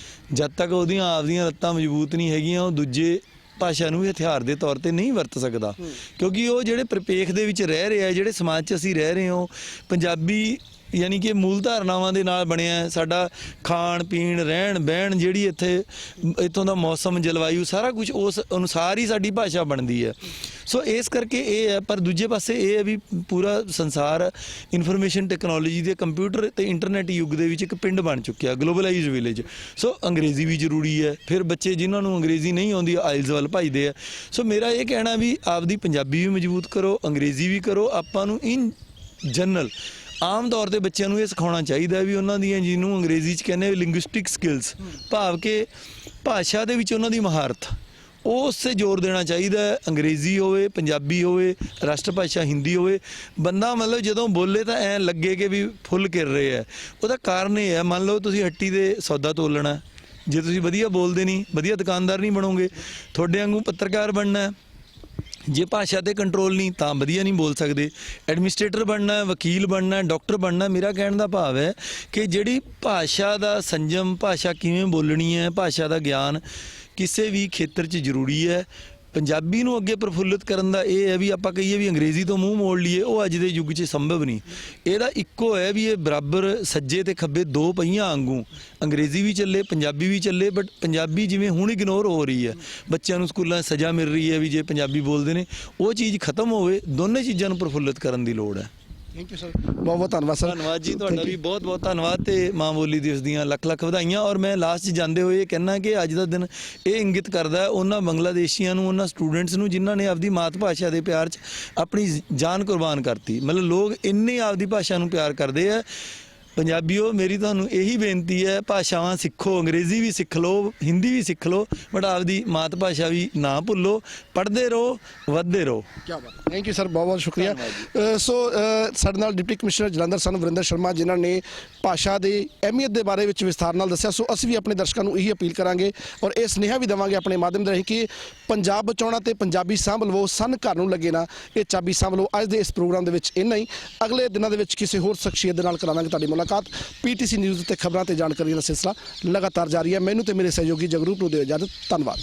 ਜਦ ਤੱਕ ਉਹਦੀਆਂ ਆਪਦੀਆਂ ਲੱਤਾਂ ਮਜ਼ਬੂਤ ਨਹੀਂ ਹੈਗੀਆਂ, ਉਹ ਦੂਜੇ ਭਾਸ਼ਾ ਨੂੰ ਵੀ ਹਥਿਆਰ ਦੇ ਤੌਰ ਤੇ ਨਹੀਂ ਵਰਤ ਸਕਦਾ, ਕਿਉਂਕਿ ਉਹ ਜਿਹੜੇ ਪ੍ਰਪੇਖ ਦੇ ਵਿੱਚ ਰਹਿ ਰਿਹਾ, ਜਿਹੜੇ ਸਮਾਜ 'ਚ ਅਸੀਂ ਰਹਿ ਰਹੇ ਹਾਂ, ਪੰਜਾਬੀ ਯਾਨੀ ਕਿ ਮੂਲ ਧਾਰਨਾਵਾਂ ਦੇ ਨਾਲ ਬਣਿਆ। ਸਾਡਾ ਖਾਣ ਪੀਣ, ਰਹਿਣ ਬਹਿਣ, ਜਿਹੜੀ ਇੱਥੋਂ ਦਾ ਮੌਸਮ, ਜਲਵਾਯੂ, ਸਾਰਾ ਕੁਝ ਉਸ ਅਨੁਸਾਰ ਹੀ ਸਾਡੀ ਭਾਸ਼ਾ ਬਣਦੀ ਹੈ। ਸੋ ਇਸ ਕਰਕੇ ਇਹ ਹੈ। ਪਰ ਦੂਜੇ ਪਾਸੇ ਇਹ ਹੈ ਵੀ ਪੂਰਾ ਸੰਸਾਰ ਇਨਫੋਰਮੇਸ਼ਨ ਟੈਕਨੋਲੋਜੀ ਦੇ, ਕੰਪਿਊਟਰ ਤੇ ਇੰਟਰਨੈਟ ਯੁੱਗ ਦੇ ਵਿੱਚ ਇੱਕ ਪਿੰਡ ਬਣ ਚੁੱਕਿਆ, ਗਲੋਬਲਾਈਜ਼ਡ ਵਿਲੇਜ। ਸੋ ਅੰਗਰੇਜ਼ੀ ਵੀ ਜ਼ਰੂਰੀ ਹੈ। ਫਿਰ ਬੱਚੇ ਜਿਨ੍ਹਾਂ ਨੂੰ ਅੰਗਰੇਜ਼ੀ ਨਹੀਂ ਆਉਂਦੀ ਆਇਲਸ ਵੱਲ ਭੱਜਦੇ ਆ। ਸੋ ਮੇਰਾ ਇਹ ਕਹਿਣਾ ਵੀ ਆਪਦੀ ਪੰਜਾਬੀ ਵੀ ਮਜ਼ਬੂਤ ਕਰੋ, ਅੰਗਰੇਜ਼ੀ ਵੀ ਕਰੋ। ਆਪਾਂ ਨੂੰ ਇਨ ਜਨਰਲ ਆਮ ਤੌਰ ਤੇ ਬੱਚਿਆਂ ਨੂੰ ਇਹ ਸਿਖਾਉਣਾ ਚਾਹੀਦਾ ਵੀ ਉਹਨਾਂ ਦੀਆਂ, ਜਿਹਨੂੰ ਅੰਗਰੇਜ਼ੀ 'ਚ ਕਹਿੰਦੇ ਲਿੰਗੁਇਸਟਿਕ ਸਕਿੱਲਸ, ਭਾਵ ਕਿ ਭਾਸ਼ਾ ਦੇ ਵਿੱਚ ਉਹਨਾਂ ਦੀ ਮਹਾਰਤ, ਉਸ 'ਤੇ ਜ਼ੋਰ ਦੇਣਾ ਚਾਹੀਦਾ ਹੈ। ਅੰਗਰੇਜ਼ੀ ਹੋਵੇ, ਪੰਜਾਬੀ ਹੋਵੇ, ਰਾਸ਼ਟਰ ਭਾਸ਼ਾ ਹਿੰਦੀ ਹੋਵੇ, ਬੰਦਾ ਮਤਲਬ ਜਦੋਂ ਬੋਲੇ ਤਾਂ ਐਂ ਲੱਗੇ ਕਿ ਵੀ ਫੁੱਲ ਕਿਰ ਰਹੇ ਹੈ। ਉਹਦਾ ਕਾਰਨ ਇਹ ਹੈ, ਮੰਨ ਲਓ ਤੁਸੀਂ ਹੱਟੀ ਦੇ ਸੌਦਾ ਤੋਲਣਾ, ਜੇ ਤੁਸੀਂ ਵਧੀਆ ਬੋਲਦੇ ਨਹੀਂ, ਵਧੀਆ ਦੁਕਾਨਦਾਰ ਨਹੀਂ ਬਣੋਗੇ। ਤੁਹਾਡੇ ਵਾਂਗੂ ਪੱਤਰਕਾਰ ਬਣਨਾ ਹੈ, ਜੇ ਭਾਸ਼ਾ ਤੇ ਕੰਟਰੋਲ ਨਹੀਂ ਤਾਂ ਵਧੀਆ ਨਹੀਂ ਬੋਲ ਸਕਦੇ। ਐਡਮਿਨਿਸਟ੍ਰੇਟਰ ਬਣਨਾ, ਵਕੀਲ ਬਣਨਾ, ਡਾਕਟਰ ਬਣਨਾ। ਮੇਰਾ ਕਹਿਣ ਦਾ ਭਾਵ ਹੈ ਕਿ ਜਿਹੜੀ ਭਾਸ਼ਾ ਦਾ ਸੰਜਮ, ਭਾਸ਼ਾ ਕਿਵੇਂ ਬੋਲਣੀ ਹੈ, ਭਾਸ਼ਾ ਦਾ ਗਿਆਨ ਕਿਸੇ ਵੀ ਖੇਤਰ 'ਚ ਜ਼ਰੂਰੀ ਹੈ। ਪੰਜਾਬੀ ਨੂੰ ਅੱਗੇ ਪ੍ਰਫੁੱਲਿਤ ਕਰਨ ਦਾ ਇਹ ਹੈ ਵੀ ਆਪਾਂ ਕਹੀਏ ਵੀ ਅੰਗਰੇਜ਼ੀ ਤੋਂ ਮੂੰਹ ਮੋੜ ਲਈਏ, ਉਹ ਅੱਜ ਦੇ ਯੁੱਗ 'ਚ ਸੰਭਵ ਨਹੀਂ। ਇਹਦਾ ਇੱਕੋ ਹੈ ਵੀ ਇਹ ਬਰਾਬਰ ਸੱਜੇ ਤੇ ਖੱਬੇ ਦੋ ਪਹੀਆਂ ਵਾਂਗੂ ਅੰਗਰੇਜ਼ੀ ਵੀ ਚੱਲੇ, ਪੰਜਾਬੀ ਵੀ ਚੱਲੇ। ਬਟ ਪੰਜਾਬੀ ਜਿਵੇਂ ਹੁਣ ਇਗਨੋਰ ਹੋ ਰਹੀ ਹੈ, ਬੱਚਿਆਂ ਨੂੰ ਸਕੂਲਾਂ 'ਚ ਸਜ਼ਾ ਮਿਲ ਰਹੀ ਹੈ ਵੀ ਜੇ ਪੰਜਾਬੀ ਬੋਲਦੇ ਨੇ, ਉਹ ਚੀਜ਼ ਖਤਮ ਹੋਵੇ। ਦੋਨੇ ਚੀਜ਼ਾਂ ਨੂੰ ਪ੍ਰਫੁੱਲਿਤ ਕਰਨ ਦੀ ਲੋੜ ਹੈ। ਥੈਂਕ ਯੂ ਸਰ, ਬਹੁਤ ਬਹੁਤ ਧੰਨਵਾਦ ਸਰ। ਧੰਨਵਾਦ ਜੀ, ਤੁਹਾਡਾ ਵੀ ਬਹੁਤ ਬਹੁਤ ਧੰਨਵਾਦ ਤੇ ਮਾਂ ਬੋਲੀ ਦਿਵਸ ਦੀਆਂ ਲੱਖ ਲੱਖ ਵਧਾਈਆਂ। ਔਰ ਮੈਂ ਲਾਸਟ 'ਚ ਜਾਂਦੇ ਹੋਏ ਇਹ ਕਹਿਣਾ ਕਿ ਅੱਜ ਦਾ ਦਿਨ ਇਹ ਇੰਗਿਤ ਕਰਦਾ ਹੈ ਉਹਨਾਂ ਬੰਗਲਾਦੇਸ਼ੀਆਂ ਨੂੰ, ਉਹਨਾਂ ਸਟੂਡੈਂਟਸ ਨੂੰ ਜਿਨ੍ਹਾਂ ਨੇ ਆਪਦੀ ਮਾਤ ਭਾਸ਼ਾ ਦੇ ਪਿਆਰ 'ਚ ਆਪਣੀ ਜਾਨ ਕੁਰਬਾਨ ਕਰਤੀ। ਮਤਲਬ ਲੋਕ ਇੰਨੇ ਆਪਦੀ ਭਾਸ਼ਾ ਨੂੰ ਪਿਆਰ ਕਰਦੇ ਆ। ਪੰਜਾਬੀਓ, ਮੇਰੀ ਤੁਹਾਨੂੰ ਇਹੀ ਬੇਨਤੀ ਹੈ, ਭਾਸ਼ਾਵਾਂ ਸਿੱਖੋ, ਅੰਗਰੇਜ਼ੀ ਵੀ ਸਿੱਖ ਲਓ, ਹਿੰਦੀ ਵੀ ਸਿੱਖ ਲਓ, ਬਟ ਆਪਦੀ ਮਾਤ ਭਾਸ਼ਾ ਵੀ ਨਾ ਭੁੱਲੋ। ਪੜ੍ਹਦੇ ਰਹੋ, ਵੱਧਦੇ ਰਹੋ। ਕੀ ਬਾਤ, ਥੈਂਕ ਯੂ ਸਰ, ਬਹੁਤ ਬਹੁਤ ਸ਼ੁਕਰੀਆ। ਸਾਡੇ ਨਾਲ ਡਿਪਟੀ ਕਮਿਸ਼ਨਰ ਜਲੰਧਰ ਸਨ ਵਰਿੰਦਰ ਸ਼ਰਮਾ, ਜਿਨ੍ਹਾਂ ਨੇ ਭਾਸ਼ਾ ਦੀ ਅਹਿਮੀਅਤ ਦੇ ਬਾਰੇ ਵਿੱਚ ਵਿਸਥਾਰ ਨਾਲ ਦੱਸਿਆ। ਸੋ ਅਸੀਂ ਵੀ ਆਪਣੇ ਦਰਸ਼ਕਾਂ ਨੂੰ ਇਹੀ ਅਪੀਲ ਕਰਾਂਗੇ ਔਰ ਇਹ ਸੁਨੇਹਾ ਵੀ ਦੇਵਾਂਗੇ ਆਪਣੇ ਮਾਧਿਅਮ ਦੇ ਰਾਹੀਂ ਕਿ ਪੰਜਾਬ ਬਚਾਉਣਾ ਤੇ ਪੰਜਾਬੀ ਸਾਂਭ ਲਵੋ, ਸਨ ਘਰ ਨੂੰ ਲੱਗੇ ਨਾ, ਇਹ ਚਾਬੀ ਸਾਂਭ ਲਵੋ। ਅੱਜ ਦੇ ਇਸ ਪ੍ਰੋਗਰਾਮ ਦੇ ਵਿੱਚ ਇੰਨਾ ਹੀ। ਅਗਲੇ ਦਿਨਾਂ ਦੇ ਵਿੱਚ ਕਿਸੇ ਹੋਰ ਸ਼ਖਸੀਅਤ ਦੇ ਨਾਲ ਕਰਾਵਾਂਗੇ ਤੁਹਾਡੀ ਮੁਲਾਕਾਤ। PTC ਨਿਊਜ਼ ਤੇ ਖਬਰਾਂ ਤੇ ਜਾਣਕਾਰੀ ਦਾ ਸਿਲਸਿਲਾ ਲਗਾਤਾਰ ਜਾਰੀ ਹੈ। ਮੈਨੂੰ ਤੇ ਮੇਰੇ ਸਹਿਯੋਗੀ ਜਗਰੂਪ ਨੂੰ ਦਿਓ ਇਜਾਜ਼ਤ। ਧੰਨਵਾਦ।